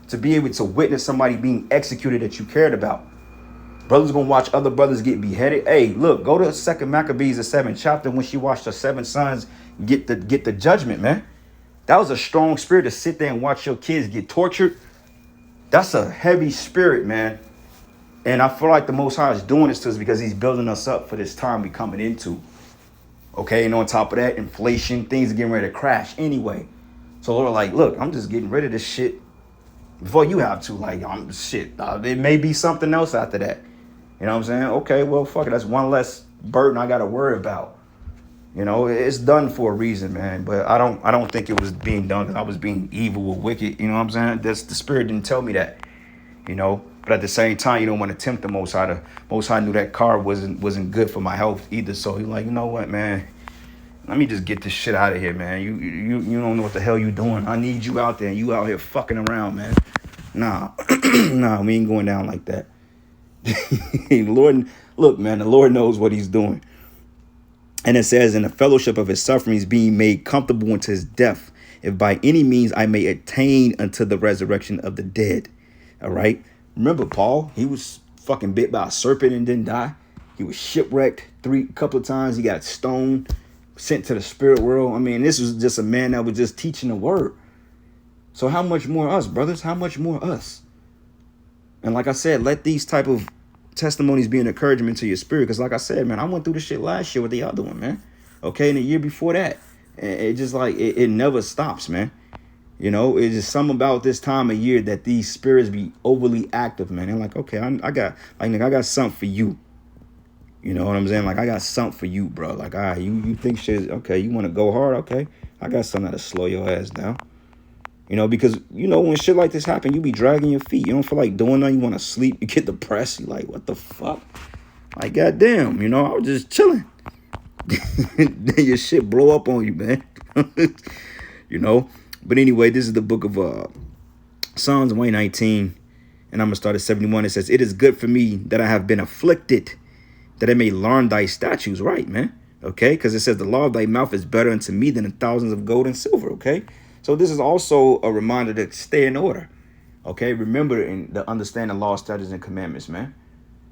to be able to witness somebody being executed that you cared about. Brothers gonna watch other brothers get beheaded. Hey, look, go to 2 Maccabees, the 7th chapter, when she watched her 7 sons get the judgment, man. That was a strong spirit to sit there and watch your kids get tortured. That's a heavy spirit, man. And I feel like the Most High is doing this to us because he's building us up for this time we coming into. Okay, and on top of that, inflation, things are getting ready to crash anyway. So Lord, like, look, I'm just getting rid of this shit before you have to. Like, it may be something else after that. You know what I'm saying? Okay, well, fuck it. That's one less burden I got to worry about. It's done for a reason, man. But I don't think it was being done because I was being evil or wicked. You know what I'm saying? The Spirit didn't tell me that. But at the same time, you don't want to tempt the Most High. The Most High knew that car wasn't good for my health either. So he's like, you know what, man? Let me just get this shit out of here, man. You don't know what the hell you doing. I need you out there. And you out here fucking around, man. Nah, nah, we ain't going down like that. Lord, look, man, the Lord knows what he's doing. And it says, in the fellowship of his sufferings, being made comfortable unto his death, if by any means I may attain unto the resurrection of the dead. All right. Remember Paul, he was fucking bit by a serpent and didn't die. He was shipwrecked couple of times. He got stoned, sent to the spirit world. I mean, this was just a man that was just teaching the word. So how much more us, brothers? How much more us? And like I said, let these type of testimonies be an encouragement to your spirit. Because like I said, man, I went through this shit last year with the other one, man. Okay, and the year before that. And it just like, it never stops, man. It's just something about this time of year that these spirits be overly active, man. And like, okay, I got something for you. You know what I'm saying? Like, I got something for you, bro. Like, you think shit, okay, you want to go hard? Okay, I got something that'll slow your ass down. You know, because, you know, when shit like this happen, you be dragging your feet. You don't feel like doing nothing. You want to sleep. You get depressed. You like, what the fuck? Like, goddamn, you know, I was just chilling. Then your shit blow up on you, man. You know? But anyway, this is the book of Psalms 119. And I'm going to start at 71. It says, it is good for me that I have been afflicted, that I may learn thy statutes. Right, man. Okay? Because it says, the law of thy mouth is better unto me than thousands of gold and silver. Okay? So this is also a reminder to stay in order. Okay? Remember and to understand the law, statutes, and commandments, man.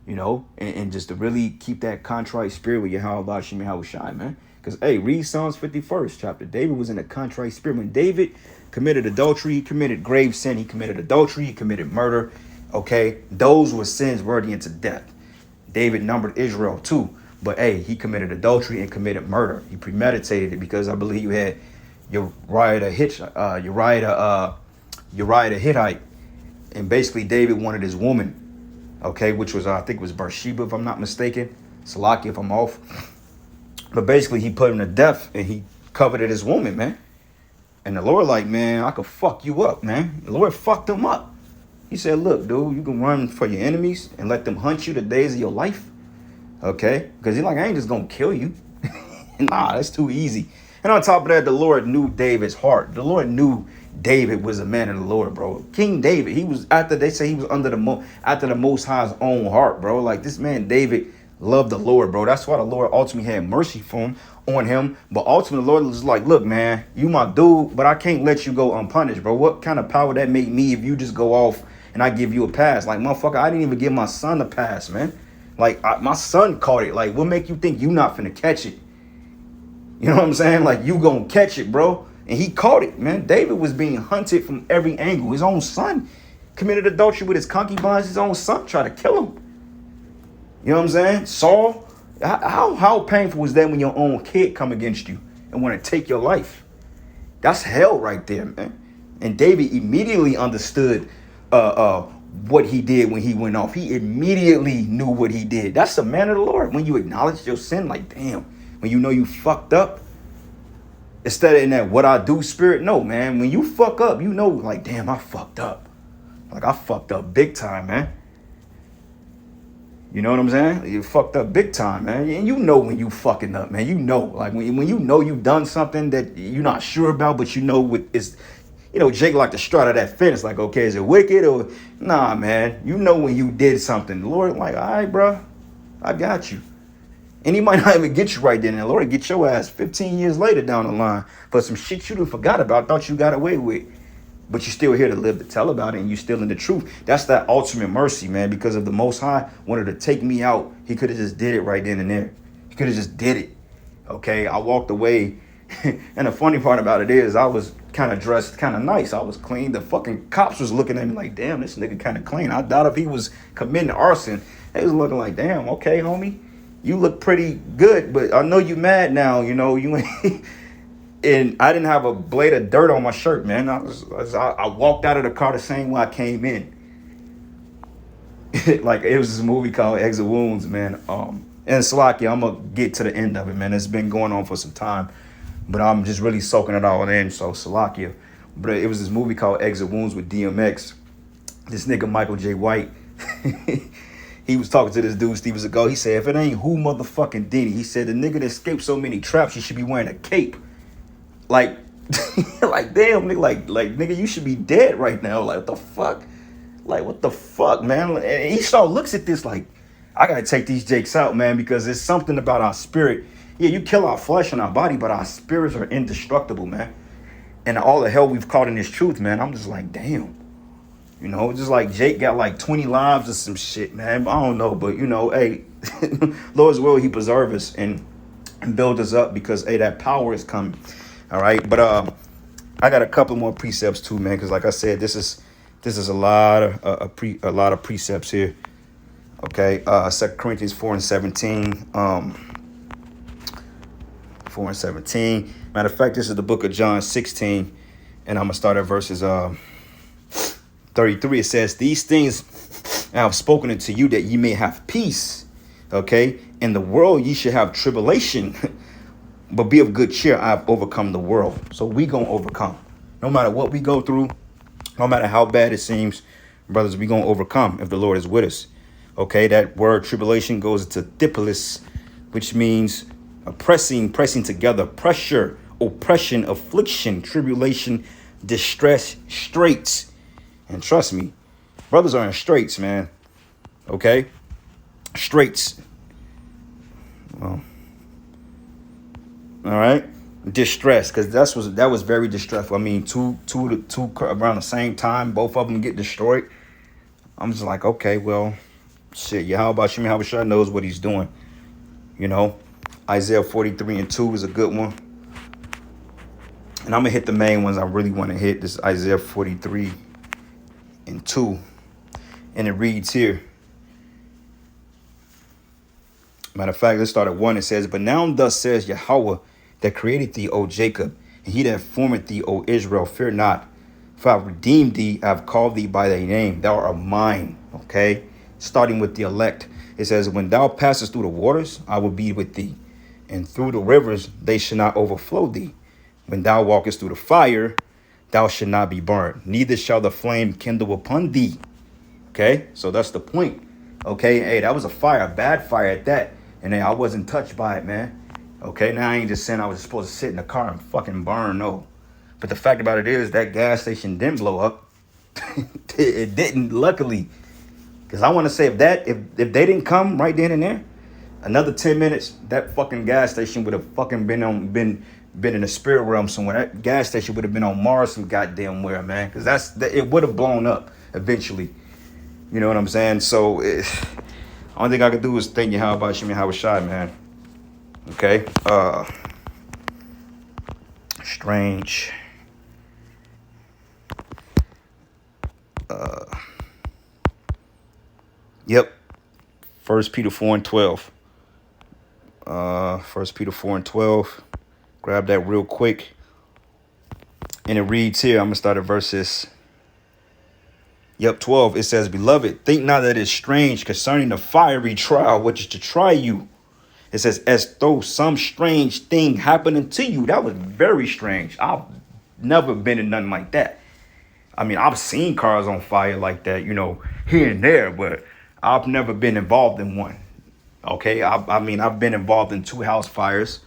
You know? And just to really keep that contrite spirit with Yahweh Shem Shai, man. Because, hey, read Psalms 51st chapter. David was in a contrite spirit. When David committed adultery, he committed grave sin. He committed adultery. He committed murder. Okay? Those were sins worthy unto death. David numbered Israel too. But, hey, he committed adultery and committed murder. He premeditated it because I believe you had Uriah the Hittite. And basically David wanted his woman, okay, which was, I think it was Bathsheba, if I'm not mistaken. Salaki, if I'm off. But basically he put him to death and he coveted his woman, man. And the Lord like, man, I could fuck you up, man. The Lord fucked him up. He said, look, dude, you can run for your enemies and let them hunt you the days of your life. Okay? Because he's like, I ain't just going to kill you. Nah, that's too easy. And on top of that, the Lord knew David's heart. The Lord knew David was a man of the Lord, bro. King David, he was, after they say he was after the Most High's own heart, bro. Like, this man, David, loved the Lord, bro. That's why the Lord ultimately had mercy on him. But ultimately, the Lord was like, look, man, you my dude, but I can't let you go unpunished, bro. What kind of power that make me if you just go off and I give you a pass? Like, motherfucker, I didn't even give my son a pass, man. Like, my son caught it. Like, what make you think you not finna catch it? You know what I'm saying? Like, you gonna catch it, bro. And he caught it, man. David was being hunted from every angle. His own son committed adultery with his concubines. His own son tried to kill him. You know what I'm saying? Saul, how painful was that when your own kid come against you and want to take your life? That's hell right there, man. And David immediately understood what he did when he went off. He immediately knew what he did. That's the man of the Lord. When you acknowledge your sin, like, damn. When you know you fucked up, instead of in that what I do spirit, no, man. When you fuck up, you know, like, damn, I fucked up. Like, I fucked up big time, man. You know what I'm saying? You fucked up big time, man. And you know when you fucking up, man. You know, like when you know you've done something that you're not sure about, but you know it's, you know, Jake like to strut at that fence, like, okay, is it wicked or nah, man? You know when you did something. The Lord, like, all right, bro, I got you. And he might not even get you right then. And the Lord get your ass 15 years later down the line for some shit you done forgot about, thought you got away with. But you're still here to live to tell about it, and you're still in the truth. That's that ultimate mercy, man, because if the Most High wanted to take me out, he could have just did it right then and there. He could have just did it. Okay, I walked away. And the funny part about it is I was kind of dressed kind of nice. I was clean. The fucking cops was looking at me like, damn, this nigga kind of clean. I doubt if he was committing arson. They was looking like, damn, okay, homie. You look pretty good, but I know you mad now, you know, you ain't. And I didn't have a blade of dirt on my shirt, man. I walked out of the car the same way I came in. Like, it was this movie called Exit Wounds, man. And Slovakia, I'm going to get to the end of it, man. It's been going on for some time, but I'm just really soaking it all in, so Slovakia. But it was this movie called Exit Wounds with DMX. This nigga, Michael J. White, he was talking to this dude, Steven Seagal. He said, if it ain't who motherfucking Diddy, he said, the nigga that escaped so many traps, he should be wearing a cape. Like, like, damn, nigga, like, nigga, you should be dead right now. Like, what the fuck? Like, what the fuck, man? And Esau looks at this like, I gotta take these jakes out, man, because there's something about our spirit. Yeah, you kill our flesh and our body, but our spirits are indestructible, man. And all the hell we've caught in this truth, man, I'm just like, damn. You know, just like Jake got like 20 lives or some shit, man. I don't know, but, you know, hey, Lord's will, he preserve us and build us up because, hey, that power is coming. All right, but I got a couple more precepts too, man, because like I said, this is a lot of precepts here. Okay, 2 Corinthians 4:17. 4:17. Matter of fact, this is the book of John 16, and I'm gonna start at verses 33. It says, "These things I have spoken unto you, that ye may have peace. Okay, in the world ye should have tribulation." But be of good cheer, I have overcome the world. So we gonna overcome. No matter what we go through, no matter how bad it seems, brothers, we're going to overcome if the Lord is with us. Okay, that word tribulation goes into dipolis, which means pressing together, pressure, oppression, affliction, tribulation, distress, straits. And trust me, brothers are in straits, man. Okay, straits. Well, all right, distress, because that was very distressful. I mean, two around the same time, both of them get destroyed. I'm just like, okay, well, shit. Yeah, how about you? How about Shah knows what he's doing? You know, Isaiah 43:2 is a good one. And I'm gonna hit the main ones I really want to hit. This Isaiah 43:2, and it reads here. Matter of fact, let's start at 1. It says, "But now thus says Yahweh that created thee, O Jacob, and he that formed thee, O Israel, fear not, for I have redeemed thee, I have called thee by thy name, thou art mine." Okay, starting with the elect, it says, "When thou passest through the waters, I will be with thee, and through the rivers, they shall not overflow thee. When thou walkest through the fire, thou shalt not be burned, neither shall the flame kindle upon thee." Okay, so that's the point. Okay, hey, that was a fire, a bad fire at that. And then I wasn't touched by it, man. Okay, now I ain't just saying I was supposed to sit in the car and fucking burn, no. But the fact about it is that gas station didn't blow up. It didn't, luckily. Because I want to say if they didn't come right then and there, another 10 minutes, that fucking gas station would have fucking been in the spirit realm somewhere. That gas station would have been on Mars some goddamn where, man. Because it would have blown up eventually. You know what I'm saying? So only thing I could do is thank you how about Shimmy how was shy, man. Okay. Strange. Yep. 1 Peter 4:12. 1 Peter 4:12. Grab that real quick. And it reads here. I'm gonna start at verses. 12. It says, "Beloved, think not that it's strange concerning the fiery trial which is to try you." It says, "As though some strange thing happened unto you." That was very strange. I've never been in nothing like that. I mean, I've seen cars on fire like that, you know, here and there, but I've never been involved in one. Okay, I mean, I've been involved in 2 house fires.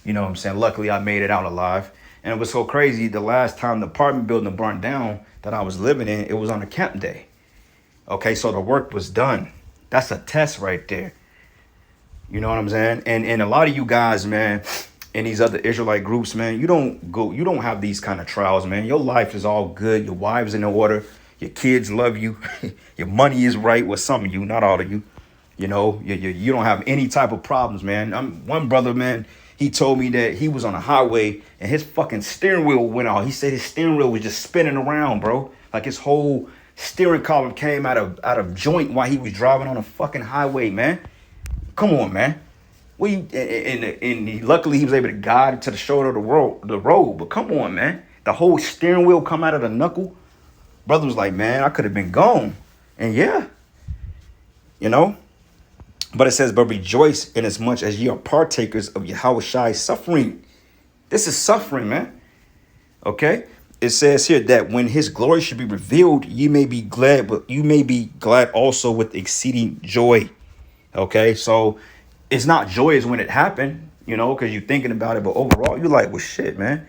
You know what I'm saying? Luckily, I made it out alive. And it was so crazy. The last time the apartment building burned down that I was living in, it was on a camp day. Okay, so the work was done. That's a test right there. You know what I'm saying? And a lot of you guys, man, in these other Israelite groups, man, you don't have these kind of trials, man. Your life is all good. Your wives in order. Your kids love you. Your money is right with some of you, not all of you. You know, you don't have any type of problems, man. One brother, man, he told me that he was on a highway and his fucking steering wheel went off. He said his steering wheel was just spinning around, bro. Like his whole steering column came out of joint while he was driving on a fucking highway, man. Come on, man. Luckily he was able to guide to the shoulder of the road. But come on, man. The whole steering wheel come out of the knuckle. Brother was like, man, I could have been gone. And yeah, you know. But it says, "But rejoice in as much as ye are partakers of Yahweh's suffering." This is suffering, man. Okay. It says here that when his glory should be revealed, you may be glad, but you may be glad also with exceeding joy. Okay. So it's not joyous when it happened, you know, because you're thinking about it. But overall, you're like, well, shit, man.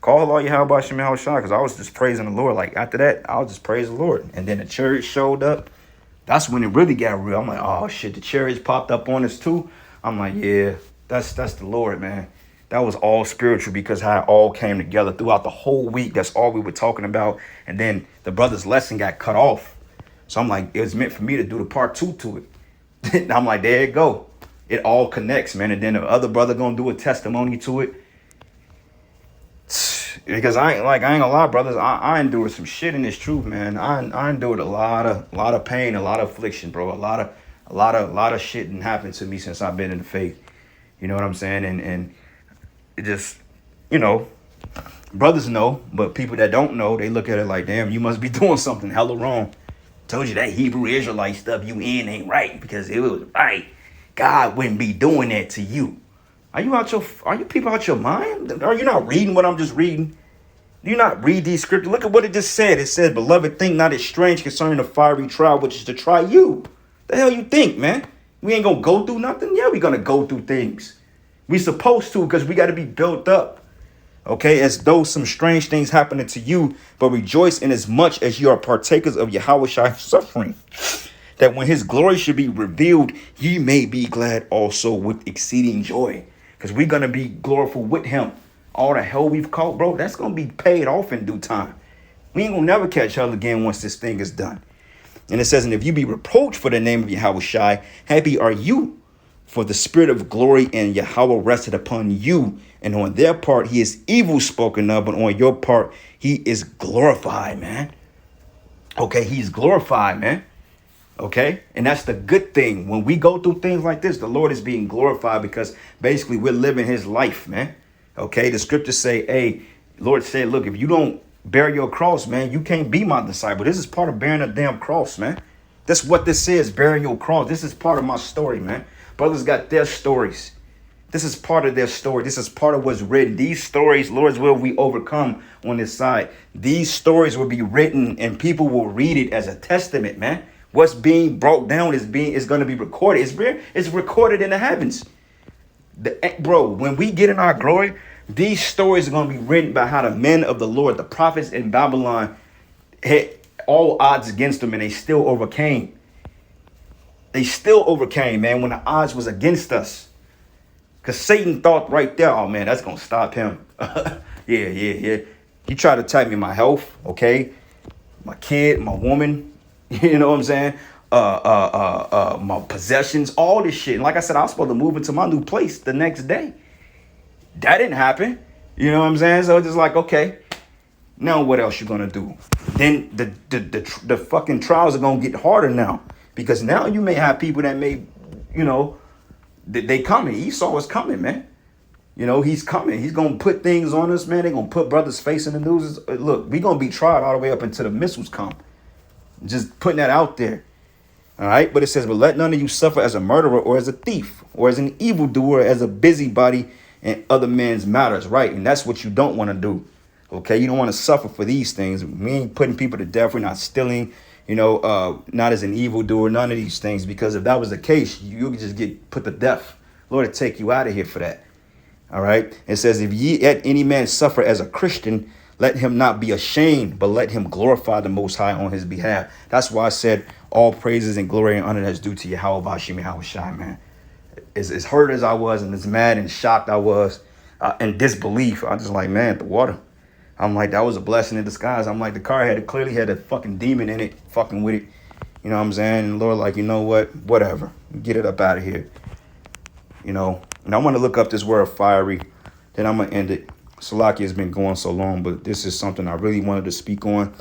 Call all Yahweh Shem Shah, because I was just praising the Lord. Like after that, I was just praising the Lord. And then the church showed up. That's when it really got real. I'm like, oh shit, the chariots popped up on us too. I'm like, yeah, that's the Lord, man. That was all spiritual because how it all came together throughout the whole week. That's all we were talking about. And then the brother's lesson got cut off. So I'm like, it was meant for me to do the part 2 to it. And I'm like, there you go. It all connects, man. And then the other brother gonna do a testimony to it. Because I ain't gonna lie, brothers. I endured some shit in this truth, man. I endured a lot of pain, a lot of affliction, bro. A lot of shit didn't happen to me since I've been in the faith. You know what I'm saying? And it just, you know, brothers know, but people that don't know, they look at it like, damn, you must be doing something hella wrong. Told you that Hebrew Israelite stuff you in ain't right, because if it was right, God wouldn't be doing that to you. Are you people out your mind? Are you not reading what I'm just reading? Do you not read these scriptures? Look at what it just said. It said, beloved, think not as strange concerning the fiery trial, which is to try you. The hell you think, man? We ain't gonna go through nothing? Yeah, we gonna go through things. We supposed to, because we got to be built up. Okay, as though some strange things happening to you, but rejoice in as much as you are partakers of Yahweh's suffering, that when his glory should be revealed, ye may be glad also with exceeding joy. Because we're going to be glorified with him. All the hell we've caught, bro, that's going to be paid off in due time. We ain't going to never catch hell again once this thing is done. And it says, and if you be reproached for the name of Yahweh, happy are you, for the spirit of glory and Yahweh rested upon you. And on their part, he is evil spoken of, but on your part, he is glorified, man. Okay, he's glorified, man. Okay, and that's the good thing. When we go through things like this, the Lord is being glorified because basically we're living his life, man. Okay, the scriptures say, hey, Lord said, look, if you don't bear your cross, man, you can't be my disciple. This is part of bearing a damn cross, man. That's what this is, bearing your cross. This is part of my story, man. Brothers got their stories. This is part of their story. This is part of what's written. These stories, Lord's will, we overcome on this side. These stories will be written and people will read it as a testament, man. What's being brought down is going to be recorded. It's recorded in the heavens. Bro, when we get in our glory, these stories are going to be written by how the men of the Lord, the prophets in Babylon, had all odds against them and they still overcame. They still overcame, man, when the odds was against us. Because Satan thought right there, oh, man, that's going to stop him. Yeah. He tried to attack me, my health, okay? My kid, my woman, you know what I'm saying? My possessions, all this shit. And like I said, I was supposed to move into my new place the next day. That didn't happen. You know what I'm saying? So it's just like, okay, now what else you going to do? Then the fucking trials are going to get harder now. Because now you may have people that may, you know, they coming. Esau is coming, man. You know, he's coming. He's going to put things on us, man. They're going to put brothers' face in the news. Look, we're going to be tried all the way up until the missiles come. Just putting that out there. All right. But it says, but let none of you suffer as a murderer or as a thief or as an evildoer, as a busybody in other men's matters. Right. And that's what you don't want to do. OK, you don't want to suffer for these things. We ain't putting people to death. We're not stealing, you know, not as an evildoer, none of these things, because if that was the case, you could just get put to death. Lord will take you out of here for that. All right. It says, if ye at any man suffer as a Christian, let him not be ashamed, but let him glorify the Most High on his behalf. That's why I said all praises and glory and honor that's due to Yahweh Bashim Yahweh Shai, man. As hurt as I was and as mad and shocked I was in disbelief, I just like, man, the water. I'm like, that was a blessing in disguise. I'm like, the car clearly had a fucking demon in it, fucking with it. You know what I'm saying? And Lord, like, you know what? Whatever. Get it up out of here. You know, and I want to look up this word fiery. Then I'm going to end it. Salaki has been going so long, but this is something I really wanted to speak on.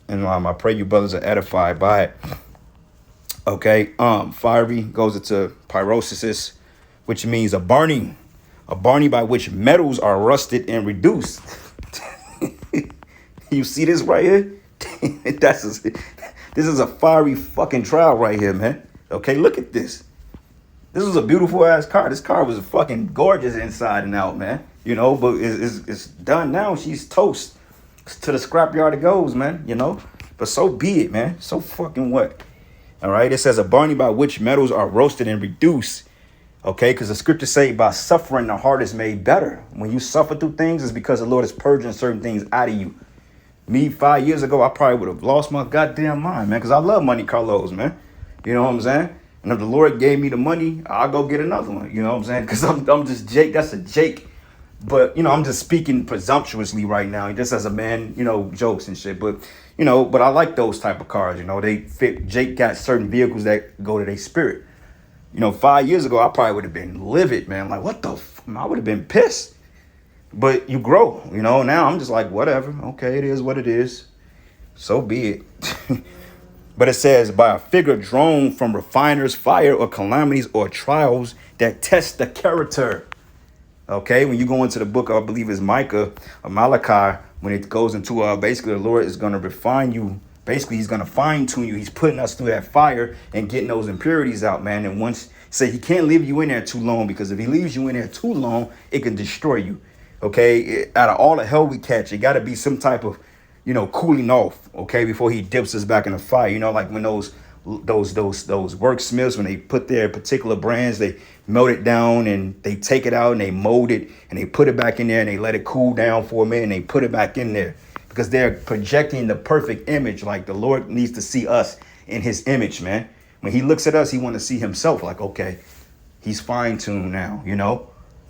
And I pray you brothers are edified by it. Okay. Fiery goes into pyrosis, which means a burning by which metals are rusted and reduced. You see this right here? This is a fiery fucking trial right here, man. Okay, look at this. This was a beautiful ass car. This car was fucking gorgeous inside and out, man. You know, but it's done now. She's toast. To the scrapyard it goes, man. You know, but so be it, man. So fucking what? All right. It says a burning by which metals are roasted and reduced. Okay, because the scriptures say by suffering the heart is made better. When you suffer through things, it's because the Lord is purging certain things out of you. Me 5 years ago, I probably would have lost my goddamn mind, man, because I love Monte Carlos, man. You know what I'm saying? And if the Lord gave me the money, I'll go get another one. You know what I'm saying? Because I'm just Jake. That's a Jake. But, you know, I'm just speaking presumptuously right now, just as a man, you know, jokes and shit. But, you know, but I like those type of cars. You know, they fit. Jake got certain vehicles that go to their spirit. You know, 5 years ago, I probably would have been livid, man. Like, what the I would have been pissed. But you grow, you know. Now I'm just like, whatever. Okay, it is what it is. So be it. But it says, by a figure drawn from refiners' fire or calamities or trials that test the character. Okay, when you go into the book, I believe it's Micah or Malachi, when it goes into basically the Lord is going to refine you. Basically, he's going to fine tune you. He's putting us through that fire and getting those impurities out, man. And once, say he can't leave you in there too long, because if he leaves you in there too long, it can destroy you. Okay, out of all the hell we catch, it got to be some type of, cooling off. Okay, before he dips us back in the fire. Like when those worksmiths, when they put their particular brands, they melt it down and they take it out and they mold it and they put it back in there and they let it cool down for a minute and they put it back in there because they're projecting the perfect image. Like the Lord needs to see us in his image, man. When he looks at us, he wants to see himself like, okay, he's fine-tuned now,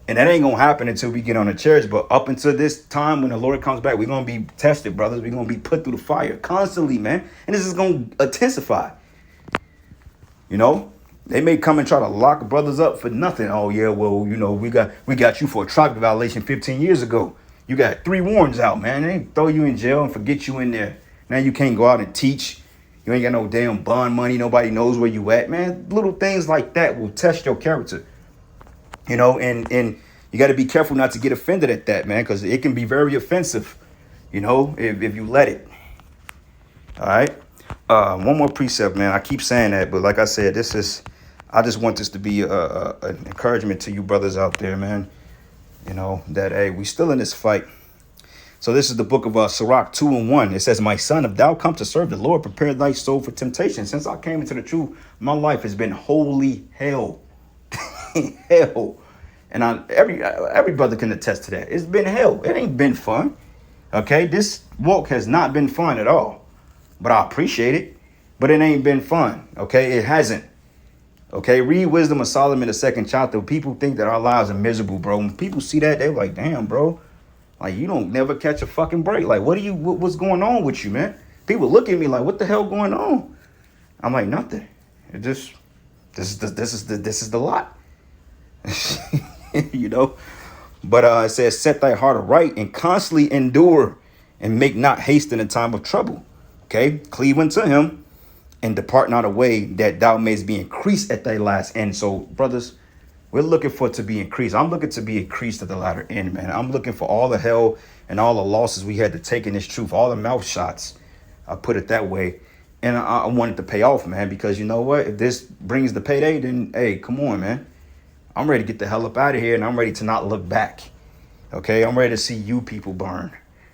And that ain't going to happen until we get on the chairs. But up until this time when the Lord comes back, we're going to be tested, brothers. We're going to be put through the fire constantly, man. And this is going to intensify. They may come and try to lock brothers up for nothing. Oh, yeah, well, we got you for a traffic violation 15 years ago. You got 3 warrants out, man. They throw you in jail and forget you in there. Now you can't go out and teach. You ain't got no damn bond money. Nobody knows where you at, man. Little things like that will test your character. And you got to be careful not to get offended at that, man, because it can be very offensive, if you let it. All right. One more precept, man. I keep saying that, but like I said, I just want this to be an encouragement to you brothers out there, man. That, hey, we still in this fight. So this is the book of Sirach 2:1. It says, my son, if thou come to serve the Lord, prepare thy soul for temptation. Since I came into the truth, my life has been holy hell. Hell. And every brother can attest to that. It's been hell. It ain't been fun. Okay, this walk has not been fun at all. But I appreciate it. But it ain't been fun. Okay, it hasn't. Okay, read Wisdom of Solomon, the 2nd chapter. People think that our lives are miserable, bro. When people see that, they're like, damn, bro. Like, you don't never catch a fucking break. Like, what's going on with you, man? People look at me like, what the hell going on? I'm like, nothing. This is the lot. But it says, set thy heart aright and constantly endure and make not haste in the time of trouble. Okay, cleave unto him and depart not away, that thou mayest be increased at thy last end. So, brothers, we're looking for it to be increased. I'm looking to be increased at the latter end, man. I'm looking for all the hell and all the losses we had to take in this truth, all the mouth shots. I put it that way. And I wanted to pay off, man, because you know what? If this brings the payday, then, hey, come on, man. I'm ready to get the hell up out of here, and I'm ready to not look back. Okay? I'm ready to see you people burn,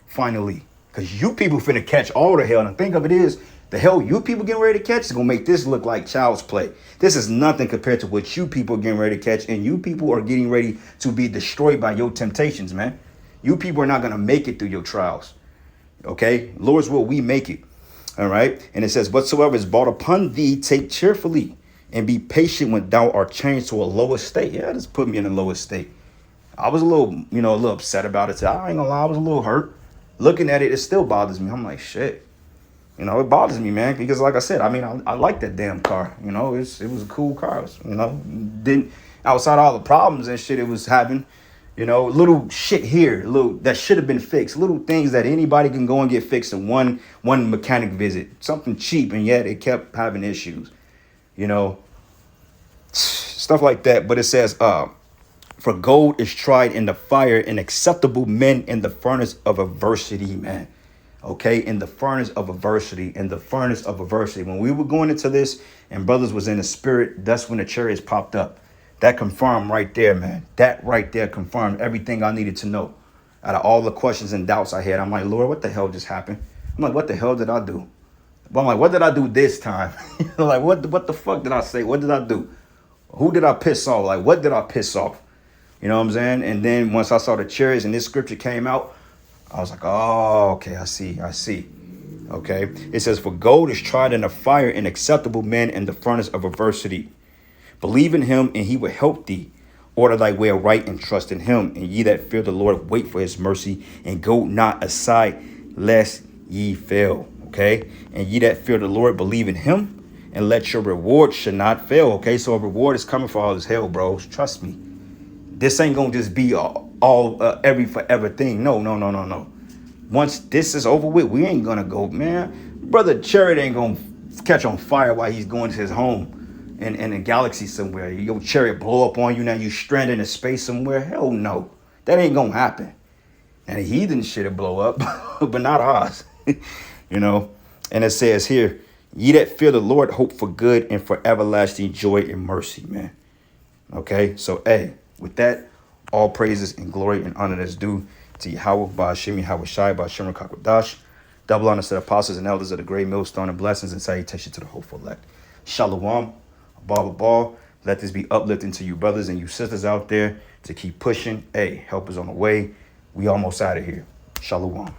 finally. Because you people finna catch all the hell. And the thing of it is, the hell you people getting ready to catch is going to make this look like child's play. This is nothing compared to what you people are getting ready to catch. And you people are getting ready to be destroyed by your temptations, man. You people are not going to make it through your trials. Okay? Lord's will, we make it. All right? And it says, whatsoever is brought upon thee, take cheerfully and be patient when thou art changed to a lower state. Yeah, this put me in a lower state. I was a little upset about it. I ain't gonna lie, I was a little hurt. Looking at it, it still bothers me. I'm like, shit. It bothers me, man, because like I said, I mean, I like that damn car. It was a cool car. Didn't outside all the problems and shit it was having, little shit here, little that should have been fixed, little things that anybody can go and get fixed in one mechanic visit, something cheap, and yet it kept having issues, stuff like that. But it says, for gold is tried in the fire and acceptable men in the furnace of adversity, man. Okay, in the furnace of adversity, When we were going into this and brothers was in the spirit, that's when the chariots popped up. That confirmed right there, man. That right there confirmed everything I needed to know. Out of all the questions and doubts I had, I'm like, Lord, what the hell just happened? I'm like, what the hell did I do? But I'm like, what did I do this time? Like, what the fuck did I say? What did I do? Who did I piss off? Like, what did I piss off? You know what I'm saying? And then once I saw the chariots and this scripture came out, I was like, oh, okay, I see. Okay. It says, for gold is tried in the fire and acceptable men in the furnace of adversity. Believe in him and he will help thee. Order thy way aright and trust in him. And ye that fear the Lord, wait for his mercy and go not aside lest ye fail. Okay. And ye that fear the Lord, believe in him and let your reward should not fail. Okay. So a reward is coming for all this hell, bros. Trust me. This ain't going to just be every forever thing. No. Once this is over with, we ain't going to go, man. Brother Chariot ain't going to catch on fire while he's going to his home in a galaxy somewhere. Your chariot blow up on you. Now you stranded in space somewhere. Hell no. That ain't going to happen. And the heathen shit will blow up, but not ours. And it says here, ye that fear the Lord, hope for good and for everlasting joy and mercy, man. Okay. So, hey. With that, All praises and glory and honor that's due to Yahweh, Ba'ashim Yahweh Shai, Ba'ashim Rakakwadash. Double honors to the apostles and elders of the great millstone, and blessings and salutation to the hopeful elect. Shalom, Abba. Let this be uplifting to you brothers and you sisters out there to keep pushing. Hey, help is on the way. We almost out of here. Shalom.